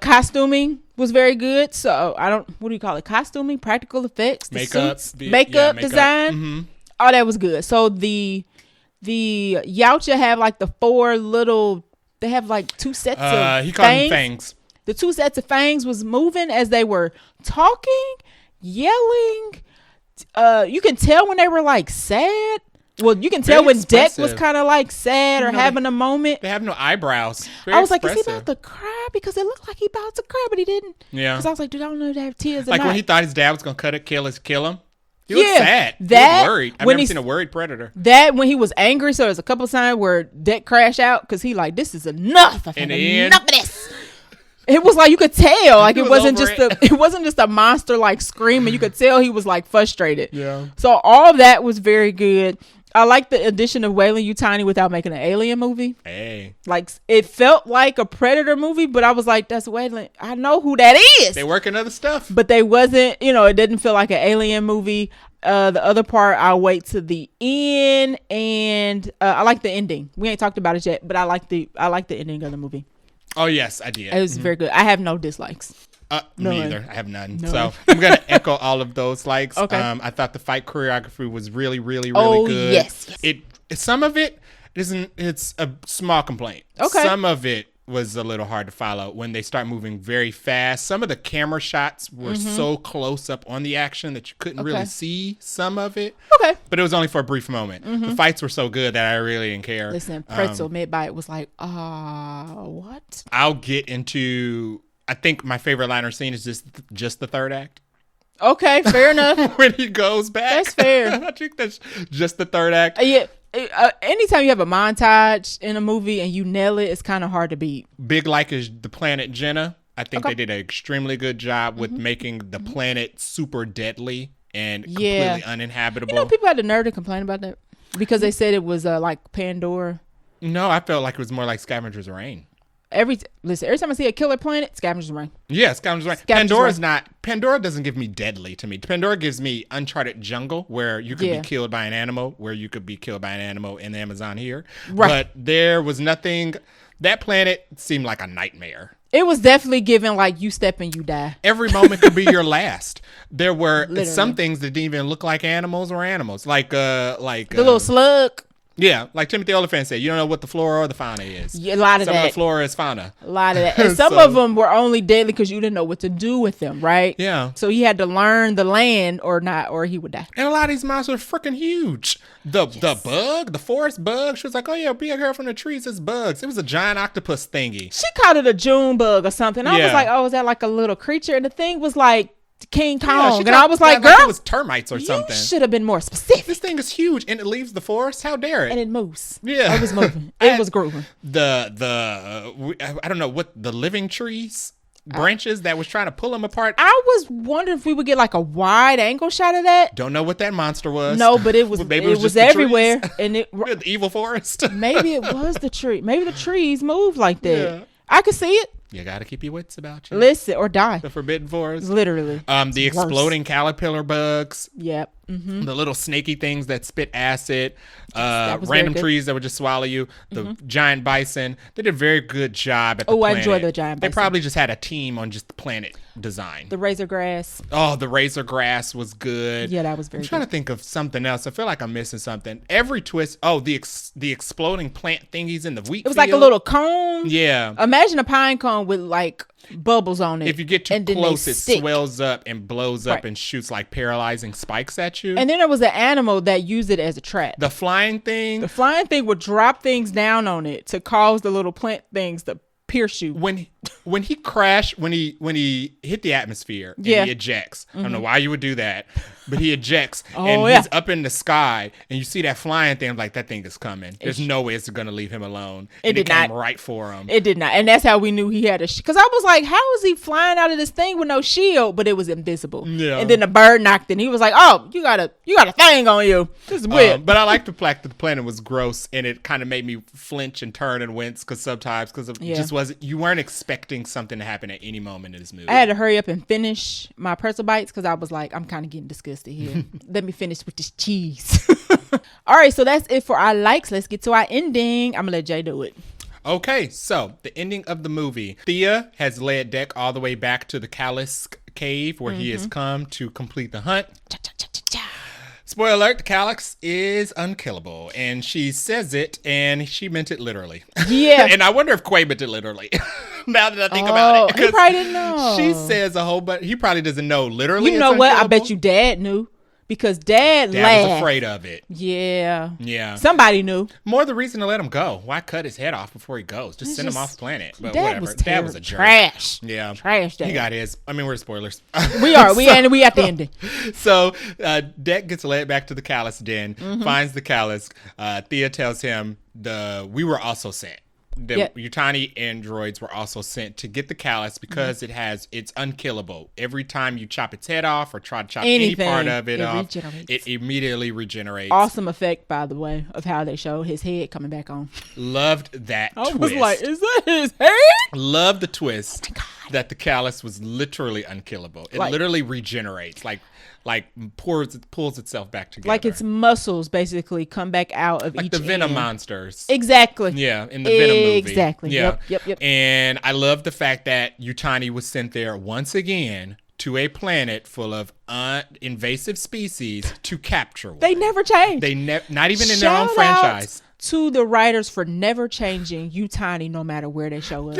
Costuming was very good. So what do you call it? Costuming, practical effects, the suits, makeup design. All that was good. So the Yautja have like they have like two sets of fangs. He called them fangs. The two sets of fangs was moving as they were talking, yelling. You can tell when they were like sad. Well, you can tell when Deck was kind of like sad or having a moment. They have no eyebrows. I was like, is he about to cry? Because it looked like he about to cry, but he didn't. Yeah. Because I was like, dude, I don't know if they have tears or not. Like when he thought his dad was going to kill him. He looked sad. He was worried. I've never seen a worried predator. That when he was angry, so there's a couple of times where Deck crashed out because he like, this is enough. I've had enough of this. It was like you could tell, like it wasn't just a monster like screaming. You could tell he was like frustrated. Yeah. So all of that was very good. I like the addition of Weyland Yutani without making an alien movie. Hey. Like, it felt like a Predator movie, but I was like, that's Weyland. I know who that is. They working other stuff. But they wasn't, it didn't feel like an alien movie. The other part, I'll wait to the end. And I like the ending. We ain't talked about it yet, but I like the ending of the movie. Oh, yes, I did. It was very good. I have no dislikes. Me either. I have none. So I'm going to echo all of those likes. Okay. I thought the fight choreography was really, really, really good. Yes. Some of it it's a small complaint. Okay. Some of it was a little hard to follow when they start moving very fast. Some of the camera shots were so close up on the action that you couldn't really see some of it. Okay. But it was only for a brief moment. The fights were so good that I really didn't care. Listen, Pretzel mid-bite was like, what? I'll get into... I think my favorite liner scene is just the third act. Okay, fair enough. When he goes back. That's fair. I think that's just the third act. Yeah. Anytime you have a montage in a movie and you nail it, it's kind of hard to beat. Big like is the planet Jenna. I think they did an extremely good job with making the planet super deadly and completely uninhabitable. You know, people had the nerve to complain about that because they said it was like Pandora. No, I felt like it was more like Scavenger's Reign. Every time I see a killer planet, Scavenger's Reign. Yeah, Scavenger's Reign. Pandora's not. Pandora doesn't give me deadly to me. Pandora gives me uncharted jungle where you could be killed by an animal, where you could be killed by an animal in the Amazon here. Right. But there was nothing. That planet seemed like a nightmare. It was definitely given like you step and you die. Every moment could be your last. There were some things that didn't even look like animals or animals, like the little slug. Yeah, like Timothy Oliphant said, you don't know what the flora or the fauna is. Yeah, a lot of some that. Some of the flora is fauna. A lot of that. And some of them were only deadly because you didn't know what to do with them, right? Yeah. So he had to learn the land or not, or he would die. And a lot of these monsters are freaking huge. The bug, the forest bug, she was like, oh yeah, be a girl from the trees, it's bugs. It was a giant octopus thingy. She called it a June bug or something. I was like, oh, is that like a little creature? And the thing was like King Kong. And I was like, girl, it was termites or something. You should have been more specific. This thing is huge and it leaves the forest. How dare it? And it moves. Yeah. It was moving. It was grooving. I don't know what the living trees branches that was trying to pull them apart. I was wondering if we would get like a wide angle shot of that. Don't know what that monster was. No, but it was it was everywhere. And the evil forest. Maybe it was the tree. Maybe the trees moved like that. Yeah. I could see it. You gotta keep your wits about you. Listen, or die. The forbidden forest. Literally. The exploding caterpillar bugs. Yep. Mm-hmm. The little snaky things that spit acid. Random trees that would just swallow you. The giant bison. They did a very good job at the planet. I enjoy the giant bison. They probably just had a team on just the planet design. The razor grass. Oh, the razor grass was good. Yeah, that was very good. I'm trying to think of something else. I feel like I'm missing something. Every twist. Oh, the exploding plant thingies in the wheat It was field. like a little cone. Yeah. Imagine a pine cone with like bubbles on it. If you get too close, it swells up and blows up and shoots like paralyzing spikes at you. And then there was an animal that used it as a trap. The flying thing. The flying thing would drop things down on it to cause the little plant things to pierce you. When he crashed, when he hit the atmosphere and he ejects. I don't know why you would do that, but he ejects and he's up in the sky and you see that flying thing. I'm like, that thing is coming. There's no way it's going to leave him alone. It came right for him. It did not. And that's how we knew he had a because I was like, how is he flying out of this thing with no shield? But it was invisible. Yeah. And then the bird knocked it and he was like, oh, you got a thing on you. This is weird. But I like the fact that the planet was gross and it kind of made me flinch and turn and wince because it just wasn't, you weren't expecting something to happen at any moment in this movie. I had to hurry up and finish my pretzel bites because I was like, I'm kind of getting disgusted here. Let me finish with this cheese. All right, so that's it for our likes. Let's get to our ending. I'm gonna let Jay do it. Okay, so the ending of the movie. Thea has led Deck all the way back to the Calyx cave where he has come to complete the hunt. Spoiler alert, the Calyx is unkillable. And she says it, and she meant it literally. Yeah. And I wonder if Quay meant it literally. Now that I think about it. He probably didn't know. She says a whole bunch. He probably doesn't know literally. You know what? I bet you Dad knew. Because Dad laughed. Was afraid of it. Yeah. Yeah. Somebody knew. More the reason to let him go. Why cut his head off before he goes? Just send him off the planet. But Dad whatever. Dad was a jerk. Trash. Yeah. Trash Dad. He got his. I mean, we're spoilers. We are. We at the ending. So Deck gets led back to the Calyx den, finds the Calyx. Thea tells him we were also sent. Your tiny androids were also sent to get the Calyx because it's unkillable. Every time you chop its head off or try to chop any part of it off, it immediately regenerates. Awesome effect, by the way, of how they showed his head coming back on. Loved that twist. I was like, is that his head? Loved the twist that the Calyx was literally unkillable. It literally regenerates, pulls itself back together. Like its muscles basically come back out of each the Venom end. Monsters. Exactly. Yeah, in the Venom movie. Exactly. Yeah. Yep. And I love the fact that Yutani was sent there once again to a planet full of invasive species to capture one. They never changed. Not even in their own franchise. To the writers for never changing Yutani no matter where they show up.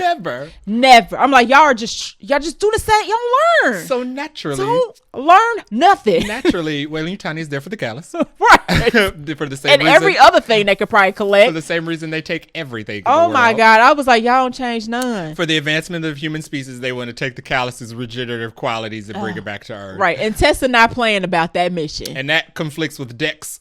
Never. I'm like, y'all just do the same. Y'all learn. So naturally. Don't learn nothing. Naturally, Yutani is there for the Calyx. Right. For the same and reason, every other thing they could probably collect. For the same reason they take everything. Oh my God. I was like, y'all don't change none. For the advancement of human species, they want to take the callus's regenerative qualities and bring it back to Earth. Right. And Tessa not playing about that mission. And that conflicts with Deck's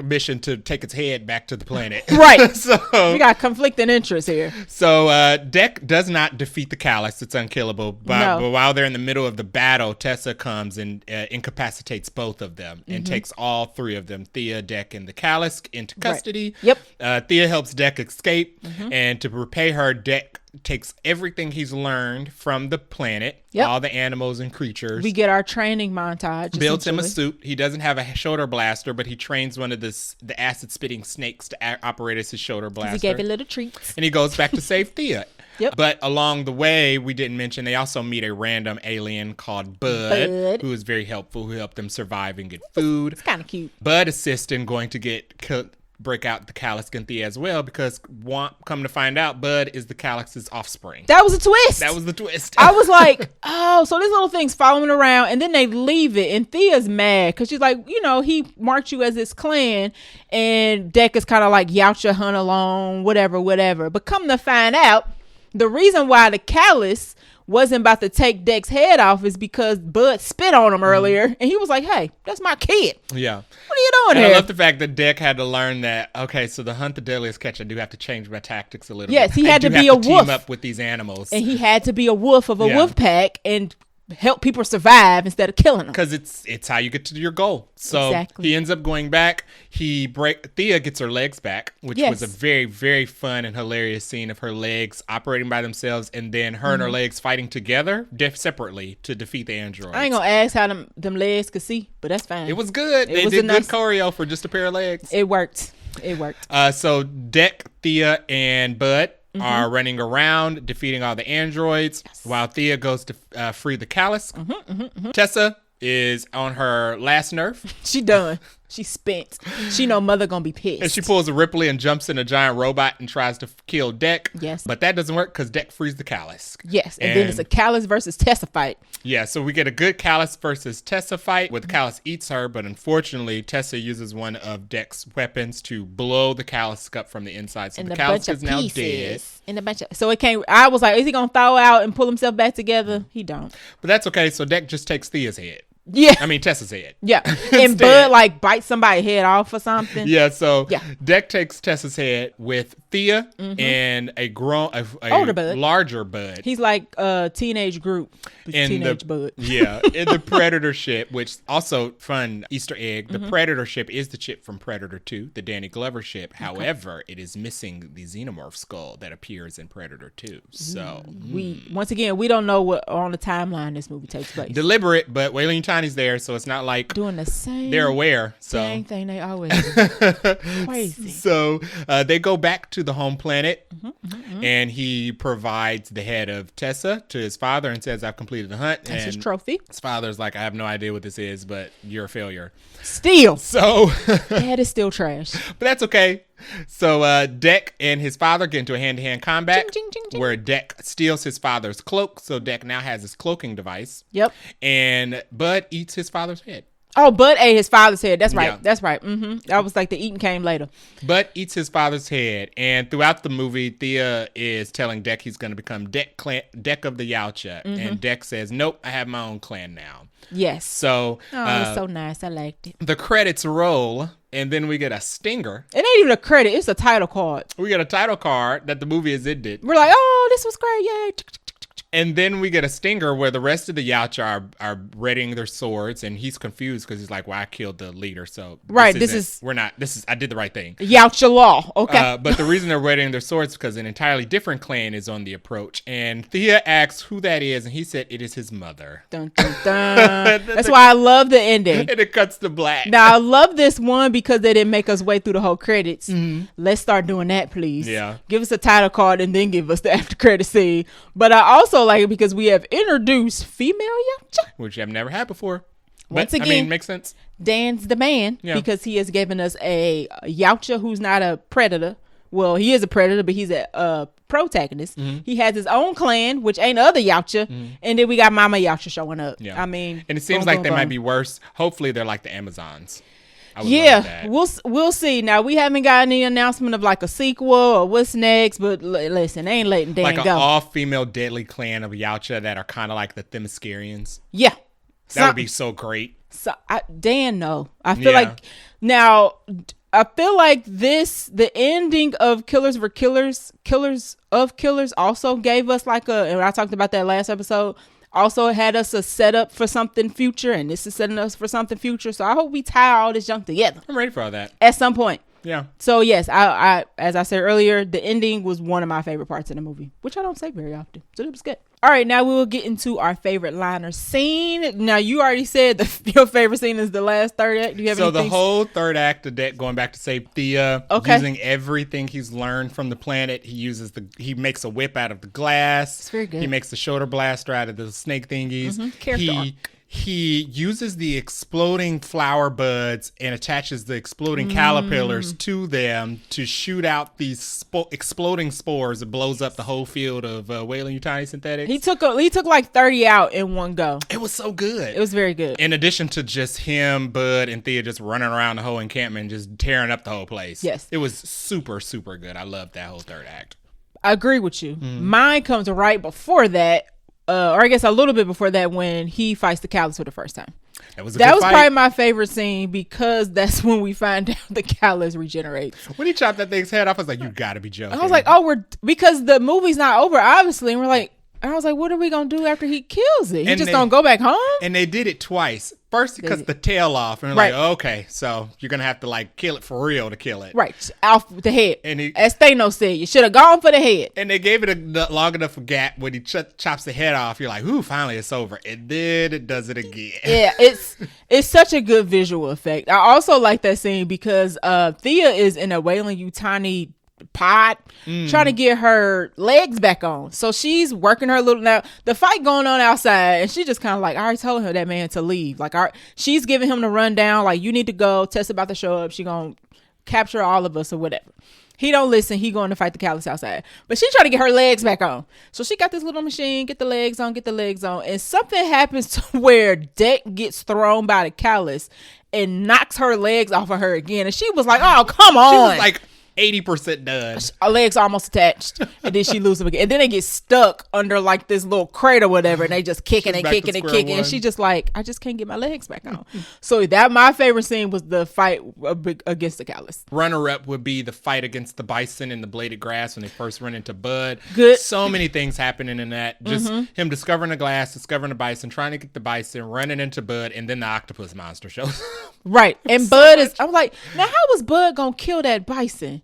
mission to take its head back to the planet. Right. So we got conflicting interests here. So Deck does not defeat the callus. It's unkillable. But while they're in the middle of the battle, Tessa comes and incapacitates both of them and takes all three of them, Thea, Deck, and the callus, into custody. Right. Yep. Thea helps Deck escape. And to repay her, Deck takes everything he's learned from the planet, all the animals and creatures. We get our training montage. Builds him a suit. He doesn't have a shoulder blaster, but he trains one of the acid-spitting snakes to operate as his shoulder blaster. He gave it little treats. And he goes back to save Thea. Yep. But along the way, we didn't mention, they also meet a random alien called Bud. Who is very helpful, who helped them survive and get food. It's kind of cute. Bud assists in going to break out the callus and Thea as well, because come to find out, Bud is the callus's offspring. That was a twist. That was the twist. I was like, oh, so this little thing's following around, and then they leave it, and Thea's mad because she's like, he marked you as his clan, and Deck is kind of like, Yautja hunt along, whatever. But come to find out, the reason why the callus wasn't about to take Deck's head off is because Bud spit on him earlier, and he was like, hey, that's my kid. Yeah. What are you doing here? I love the fact that Deck had to learn that, okay, so to hunt the deadliest catch, I do have to change my tactics a little bit. Yes, he had to be a wolf. Team up with these animals. And he had to be a wolf of a wolf pack and help people survive instead of killing them. Because it's how you get to your goal. So he ends up going back. Thea gets her legs back, which was a very, very fun and hilarious scene of her legs operating by themselves, and then her and her legs fighting together separately to defeat the androids. I ain't gonna ask how them legs could see, but that's fine. It was good. They did good choreo for just a pair of legs. It worked. So Deck, Thea, and Bud are running around defeating all the androids while Thea goes to free the callus. Tessa is on her last nerve. She done. She spent. She know mother gonna be pissed. And she pulls a Ripley and jumps in a giant robot and tries to kill Deck. Yes. But that doesn't work because Deck frees the callus. Yes. And then it's a callus versus Tessa fight. Yeah. So we get a good callus versus Tessa fight where the callus eats her. But unfortunately, Tessa uses one of Deck's weapons to blow the callus up from the inside. So the callus is now dead. So it can't. I was like, is he gonna thaw out and pull himself back together? He don't. But that's okay. So Deck just takes Thea's head. Yeah. I mean, Tessa's head. Yeah. And Bud like bites somebody's head off or something. Yeah. So Deck takes Tessa's head with Thea and a older Bud. Larger Bud. He's like a teenage group. Teenage Bud. Yeah. In the Predator ship, which also fun Easter egg. The Predator ship is the ship from Predator 2, the Danny Glover ship. Okay. However, it is missing the xenomorph skull that appears in Predator 2. So once again, we don't know what on the timeline this movie takes place. Deliberate, but Wayland Tiny's there, so it's not like doing the same. They're aware. So same thing they always do. Crazy. So they go back to the home planet, and he provides the head of Tessa to his father and says, "I've completed the hunt." That's his trophy. His father's like, "I have no idea what this is, but you're a failure." Still. So Dad is still trash. But that's okay. So Deck and his father get into a hand-to-hand combat where Deck steals his father's cloak. So Deck now has his cloaking device. Yep. And Bud eats his father's head. Oh, Bud ate his father's head. That's right. Yeah. That's right. That was like the eating came later. Bud eats his father's head. And throughout the movie, Thea is telling Deck he's going to become Deck of the Yautja. And Deck says, nope, I have my own clan now. Yes. So. It's so nice. I liked it. The credits roll. And then we get a stinger. It ain't even a credit. It's a title card. We get a title card that the movie has ended. We're like, oh, this was great. Yay. And then we get a stinger where the rest of the Yautja are readying their swords, and he's confused because he's like, "Well, I killed the leader, so I did the right thing." Yautja law, okay. But the reason they're readying their swords is because an entirely different clan is on the approach, and Thea asks who that is, and he said it is his mother. Dun, dun, dun. That's why I love the ending. And it cuts to black. Now I love this one because they didn't make us wait through the whole credits. Let's start doing that, please. Yeah. Give us a title card and then give us the after credit scene. But I also like it because we have introduced female Yautja, which I've never had before. Once again, I mean, makes sense. Dan's the man because he has given us a Yautja who's not a predator. Well, he is a predator, but he's a protagonist. He has his own clan, which ain't other Yautja, and then we got Mama Yautja showing up. Yeah. I mean, and it seems like they might be worse. Hopefully, they're like the Amazons. I would love that. We'll see. Now we haven't got any announcement of like a sequel or what's next, but listen, they ain't letting Dan like go. Like an all-female deadly clan of Yautja that are kind of like the Themyscirians. Yeah, that would be so great. So Dan, no, I feel like now. I feel like the ending of Killers for Killers also gave us like and I talked about that last episode, also had us a setup for something future, and this is setting us for something future. So I hope we tie all this junk together. I'm ready for all that. At some point. Yeah. So yes, I as I said earlier, the ending was one of my favorite parts of the movie, which I don't say very often. So it was good. All right, now we will get into our favorite line or scene. Now you already said your favorite scene is the last third act. Do you have anything? The whole third act of that, going back to save Thea, using everything he's learned from the planet. He makes a whip out of the glass. It's very good. He makes the shoulder blaster out of the snake thingies. He uses the exploding flower buds and attaches the exploding caterpillars to them to shoot out these exploding spores that blows up the whole field of Weyland-Yutani synthetics. He took like 30 out in one go. It was so good. It was very good. In addition to just him, Bud, and Thea just running around the whole encampment, just tearing up the whole place. Yes. It was super, super good. I loved that whole third act. I agree with you. Mine comes right before that. Or I guess a little bit before that, when he fights the Callus for the first time. That was probably my favorite scene, because that's when we find out the Callus regenerates. When he chopped that thing's head off, I was like, you gotta be joking. I was like, because the movie's not over, obviously. And I was like, what are we going to do after he kills it? He just going to go back home? And they did it twice. First, he cuts the tail off. And like, okay, so you're going to have to like kill it for real to kill it. Right. Off with the head. And as Thanos said, you should have gone for the head. And they gave it a long enough gap when he chops the head off. You're like, ooh, finally it's over. And then it does it again. Yeah, it's such a good visual effect. I also like that scene because Thea is in a Weyland-Yutani pod trying to get her legs back on, so she's working her little. Now the fight going on outside, and she just kind of like, I already told her that man to leave. Like, she's giving him the rundown, like, you need to go. Tess about to show up. She gonna capture all of us or whatever. He don't listen. He going to fight the Callus outside, but she trying to get her legs back on. So she got this little machine, get the legs on, and something happens to where Deck gets thrown by the Callus and knocks her legs off of her again, and she was like, oh, come on. She was like 80% done. Her legs almost attached, and then she loses them again, and then they get stuck under like this little crate or whatever, and they just kicking and kicking and kicking, and she just like, I just can't get my legs back on. So my favorite scene was the fight against the Callus. Runner-up would be the fight against the bison in the bladed grass when they first run into Bud. Good. So many things happening in that. Just him discovering the glass, discovering the bison, trying to get the bison, running into Bud, and then the octopus monster shows. Right, and Bud I'm like, now how was Bud gonna kill that bison?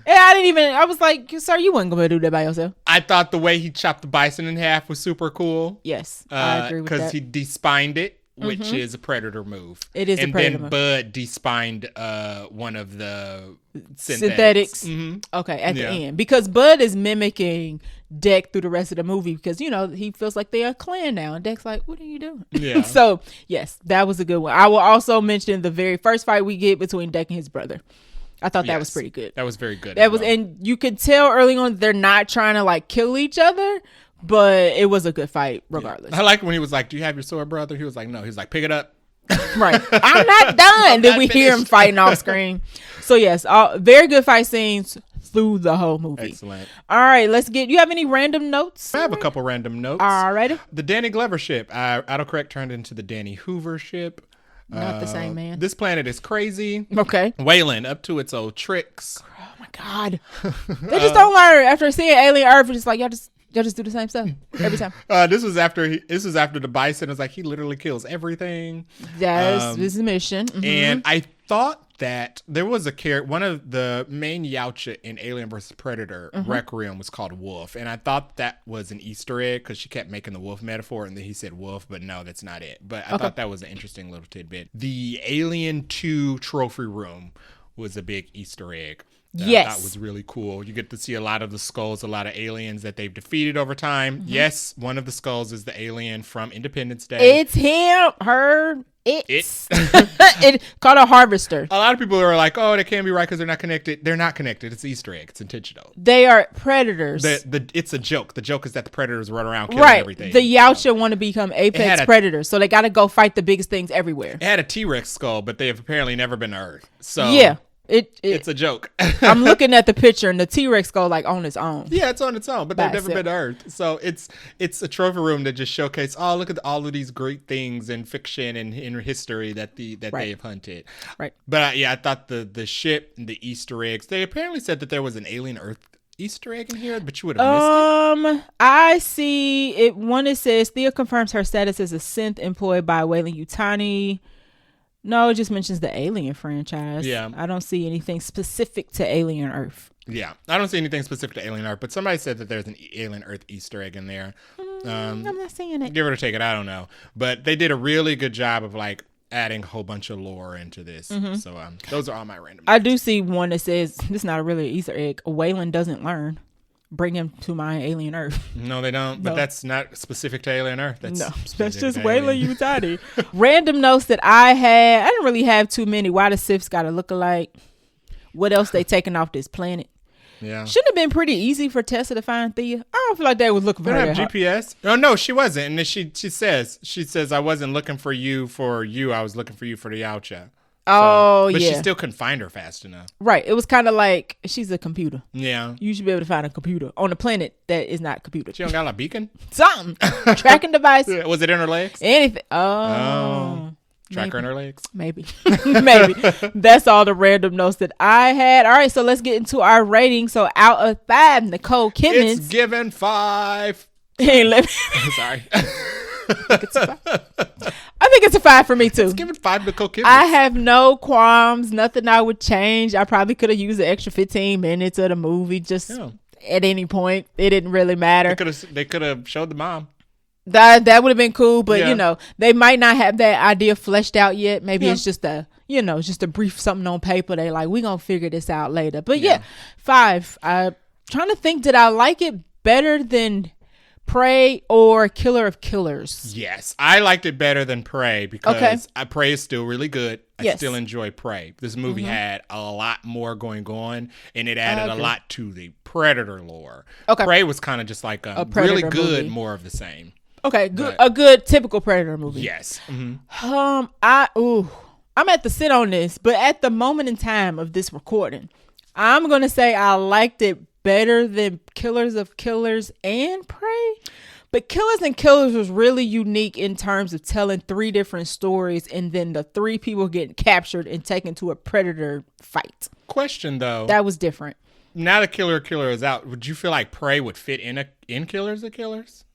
Yeah, I was like, sir, you wasn't going to do that by yourself. I thought the way he chopped the bison in half was super cool. Yes, I agree with that. Because he despined it, which is a predator move. It is a predator move. And then Bud despined one of the synthetics. Okay, at the end. Because Bud is mimicking Deck through the rest of the movie, because, he feels like they're a clan now. And Deck's like, what are you doing? Yeah. So, yes, that was a good one. I will also mention the very first fight we get between Deck and his brother. I thought that was pretty good. That was very good. And you could tell early on they're not trying to like kill each other, but it was a good fight regardless. I like when he was like, do you have your sword, brother? He was like, no. He was like, pick it up. Right. I'm not done. Then we hear him fighting off screen. So yes, very good fight scenes through the whole movie. Excellent. All right, you have any random notes? I have a couple random notes. All right. The Danny Glover ship, autocorrect turned into the Danny Hoover ship. Not the same, man. This planet is crazy. Okay. Weyland up to its old tricks. Oh my God. They just don't learn. After seeing Alien Earth, it's just like, y'all just do the same stuff every time. This was after the bison. It was like, he literally kills everything. That's his mission. And I thought that there was one of the main Yautja in Alien vs. Predator, Requiem, was called Wolf. And I thought that was an Easter egg because she kept making the wolf metaphor, and then he said wolf, but no, that's not it. But I thought that was an interesting little tidbit. The Alien 2 trophy room was a big Easter egg. Yes. That was really cool. You get to see a lot of the skulls, a lot of aliens that they've defeated over time. Yes, one of the skulls is the alien from Independence Day. It's him, her, It's it called a harvester. A lot of people are like, "Oh, they can't be right because they're not connected." They're not connected. It's Easter egg. It's intentional. They are predators. It's a joke. The joke is that the predators run around killing everything. The Yautja want to become apex predators, so they got to go fight the biggest things everywhere. It had a T-Rex skull, but they have apparently never been to Earth. So yeah. It's a joke. I'm looking at the picture and the T-Rex go like on its own. Yeah, it's on its own, but they've never been to Earth. So it's a trophy room that just showcases, oh, look at all of these great things in fiction and in history that they have hunted. Right. But I thought the ship and the Easter eggs, they apparently said that there was an alien Earth Easter egg in here, but you would have missed it. I see it. One, it says Thea confirms her status as a synth employed by Weyland-Yutani. No, it just mentions the Alien franchise. Yeah. I don't see anything specific to Alien Earth. Yeah. I don't see anything specific to Alien Earth, but somebody said that there's an Alien Earth Easter egg in there. I'm not seeing it. Give it or take it. I don't know. But they did a really good job of like adding a whole bunch of lore into this. Mm-hmm. So those are all my random I do see one that says, this is not a really Easter egg. Weyland doesn't learn. Bring him to my alien Earth. No, they don't. But that's not specific to alien Earth. That's just Weyland-Yutani. Random notes that I had. I didn't really have too many. Why the Siths got to look alike? What else they taking off this planet? Yeah. Shouldn't have been pretty easy for Tessa to find Thea. I don't feel like they was looking for her. They have GPS. Oh no, she wasn't. And she says I wasn't looking for you. I was looking for you for the Yautja. But she still couldn't find her fast enough. Right. It was kind of like she's a computer. Yeah. You should be able to find a computer on a planet that is not a computer. She don't got a beacon? Something. Tracking device. Was it in her legs? Anything. Oh. Tracker in her legs? Maybe. Maybe. That's all the random notes that I had. All right. So let's get into our rating. So out of 5, Nicole Kimmons. It's given 5. Hey, let me. Sorry. I think it's a 5 for me too. Let's give it 5 to Nicole Kimmons. I have no qualms, nothing I would change. I probably could have used the extra 15 minutes of the movie just at any point. It didn't really matter. They could have showed the mom. That would have been cool, but you know, they might not have that idea fleshed out yet. Maybe it's just just a brief something on paper. They like, we gonna figure this out later. But 5. I'm trying to think, did I like it better than Prey or Killer of Killers? Yes, I liked it better than Prey because Prey is still really good. I still enjoy Prey. This movie had a lot more going on, and it added a lot to the Predator lore. Prey was kind of just like a really good movie. More of the same. Okay, good. A good typical Predator movie. Yes. Mm-hmm. I'm at the sit on this, but at the moment in time of this recording, I'm gonna say I liked it better than Killers of Killers and Prey. But Killers and Killers was really unique in terms of telling 3 different stories and then the 3 people getting captured and taken to a predator fight. Question though. That was different. Now that Killer is out, would you feel like Prey would fit in Killers of Killers?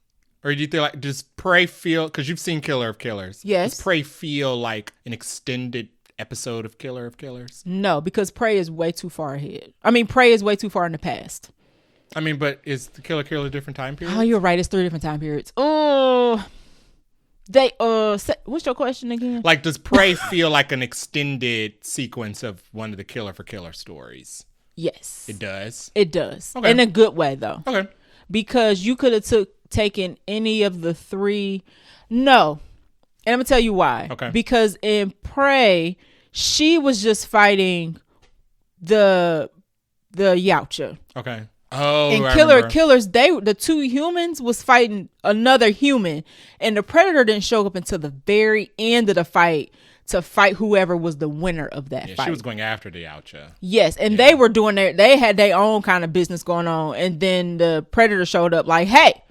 Or do you feel like, does Prey feel, because you've seen Killer of Killers. Yes. Does Prey feel like an extended episode of Killer of Killers? No, because Prey is way too far ahead. I mean, Prey is way too far in the past. I mean, but is the Killer a different time period? Oh, you're right. It's 3 different time periods. Oh, what's your question again? Like, does Prey feel like an extended sequence of one of the Killer for Killer stories? Yes. It does? It does. Okay. In a good way, though. Okay. Because you could have taken any of the 3. No. And I'm going to tell you why. Okay. Because in Prey, she was just fighting the Yautja. Okay. Oh, in Killer Killers, the 2 humans was fighting another human, and the Predator didn't show up until the very end of the fight to fight whoever was the winner of that fight. She was going after the Yautja. Yes, and they were doing they had their own kind of business going on, and then the Predator showed up like, hey,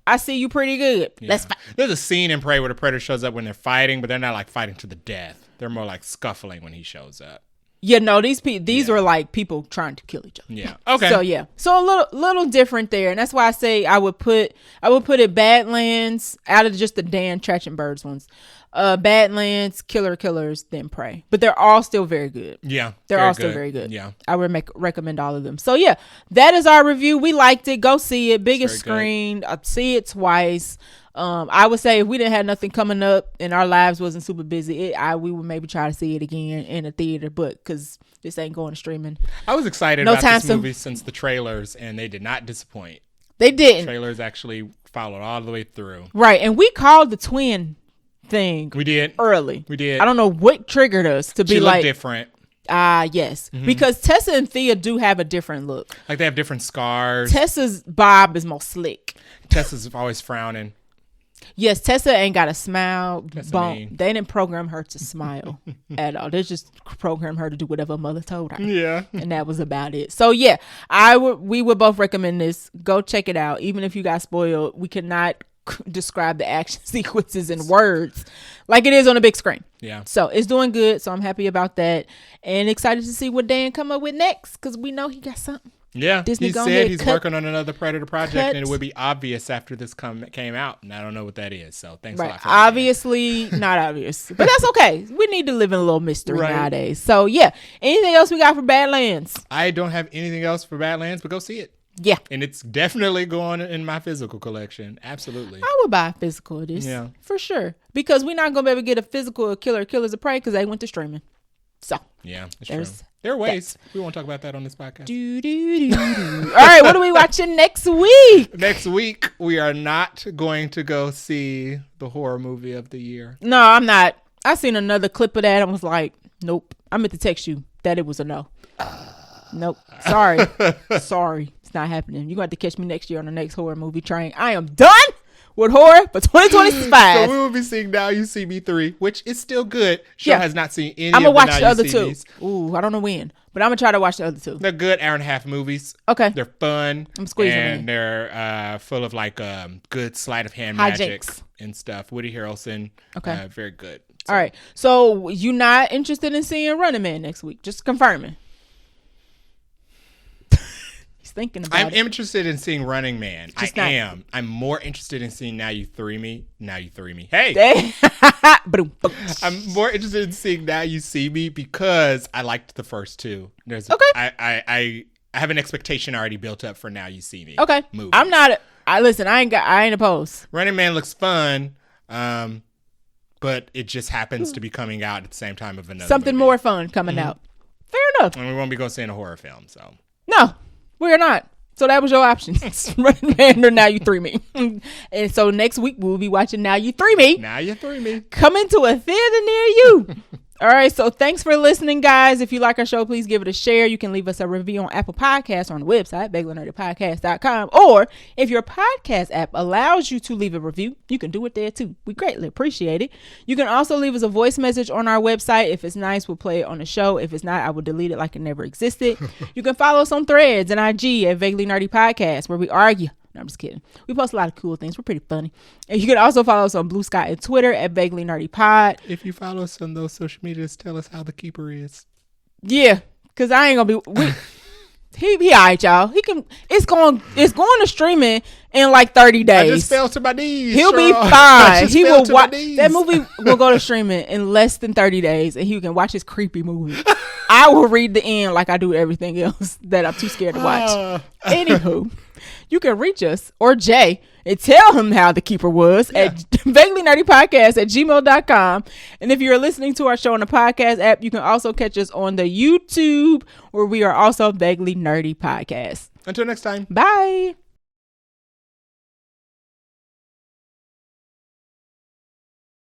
I see you pretty good. Yeah. Let's fight. There's a scene in Prey where the Predator shows up when they're fighting, but they're not like fighting to the death. They're more like scuffling when he shows up. Yeah, no, these were like people trying to kill each other. Yeah. Okay. So a little different there, and that's why I say I would put it Badlands out of just the Dan Trachtenberg's ones. Badlands, Killers, then Prey. But they're all still very good. Yeah. They're all still very good. Yeah. I would recommend all of them. So yeah, that is our review. We liked it. Go see it. Biggest screen. See it twice. I would say if we didn't have nothing coming up and our lives wasn't super busy, we would maybe try to see it again in a theater, but because this ain't going to streaming. I was excited about this movie since the trailers, and they did not disappoint. They didn't. The trailers actually followed all the way through. Right, and we called the twin thing. We did early. We did. I don't know what triggered us to be like different. Yes, because Tessa and Thea do have a different look. Like they have different scars. Tessa's bob is more slick. Tessa's always frowning. Yes, Tessa ain't got a smile. Mean. They didn't program her to smile at all. They just programmed her to do whatever her mother told her. Yeah. And that was about it. So yeah, we would both recommend this. Go check it out. Even if you got spoiled, we cannot describe the action sequences in words like it is on a big screen. Yeah. So it's doing good. So I'm happy about that and excited to see what Dan come up with next because we know he got something. Yeah, Disney he said he's working on another Predator project, and it would be obvious after this came out, and I don't know what that is. So thanks a lot for that. Obviously, not obvious, but that's okay. We need to live in a little mystery nowadays. So yeah, anything else we got for Badlands? I don't have anything else for Badlands, but go see it. Yeah, and it's definitely going in my physical collection. Absolutely, I would buy a physical of this. Yeah, for sure, because we're not gonna be able to get a physical of Killers of Prey because they went to streaming. So yeah, that's true. There are ways. We won't talk about that on this podcast. All right, what are we watching next week? Next week, we are not going to go see the horror movie of the year. No, I'm not. I seen another clip of that and was like, nope. I meant to text you that it was a no. Nope. Sorry. It's not happening. You're going to have to catch me next year on the next horror movie train. I am done with horror for 2025. So we will be seeing Now You See Me 3, which is still good. Show has not seen any I'm of gonna the watch Now the You other See two. Me's. Ooh, I don't know when, but I'm going to try to watch the other two. They're good hour-and-a-half movies. Okay. They're fun. I'm squeezing and they're full of like good sleight of hand magic and stuff. Woody Harrelson. Okay. Very good. So. All right. So you not interested in seeing Running Man next week? Just confirming. Thinking about I'm interested in seeing Running Man. I'm more interested in seeing Now You Three Me. Hey. I'm more interested in seeing Now You See Me because I liked the first two. I have an expectation already built up for Now You See Me. Okay. Movies. I'm not. I ain't opposed. Running Man looks fun. But it just happens to be coming out at the same time of another something movie. More fun coming out. Fair enough. And we won't be going seeing a horror film, so no. We're not. So that was your options. Running Man or Now You Three Me. And so next week we'll be watching Now You Three Me. Now You Three Me. Coming to a theater near you. All right. So thanks for listening, guys. If you like our show, please give it a share. You can leave us a review on Apple Podcasts or on the website, BeglerNerdyPodcast.com. Or if your podcast app allows you to leave a review, you can do it there too. We greatly appreciate it. You can also leave us a voice message on our website. If it's nice, we'll play it on the show. If it's not, I will delete it like it never existed. You can follow us on Threads and IG at Vaguely Nerdy Podcast, where we argue. No, I'm just kidding. We post a lot of cool things. We're pretty funny. And you can also follow us on Blue Sky and Twitter at Vaguely Nerdy Pod. If you follow us on those social medias, tell us how the keeper is. Yeah, because I ain't gonna be. He all right, y'all. He can. It's going to streaming in like 30 days. I just fell to my knees. He'll be fine. He will watch that movie. Will go to streaming in less than 30 days, and he can watch his creepy movie. I will read the end like I do everything else that I'm too scared to watch. Anywho. You can reach us or Jay and tell him how the keeper was at vaguelynerdypodcast@gmail.com. And if you're listening to our show on the podcast app, you can also catch us on the YouTube where we are also Vaguely Nerdy Podcast. Until next time. Bye.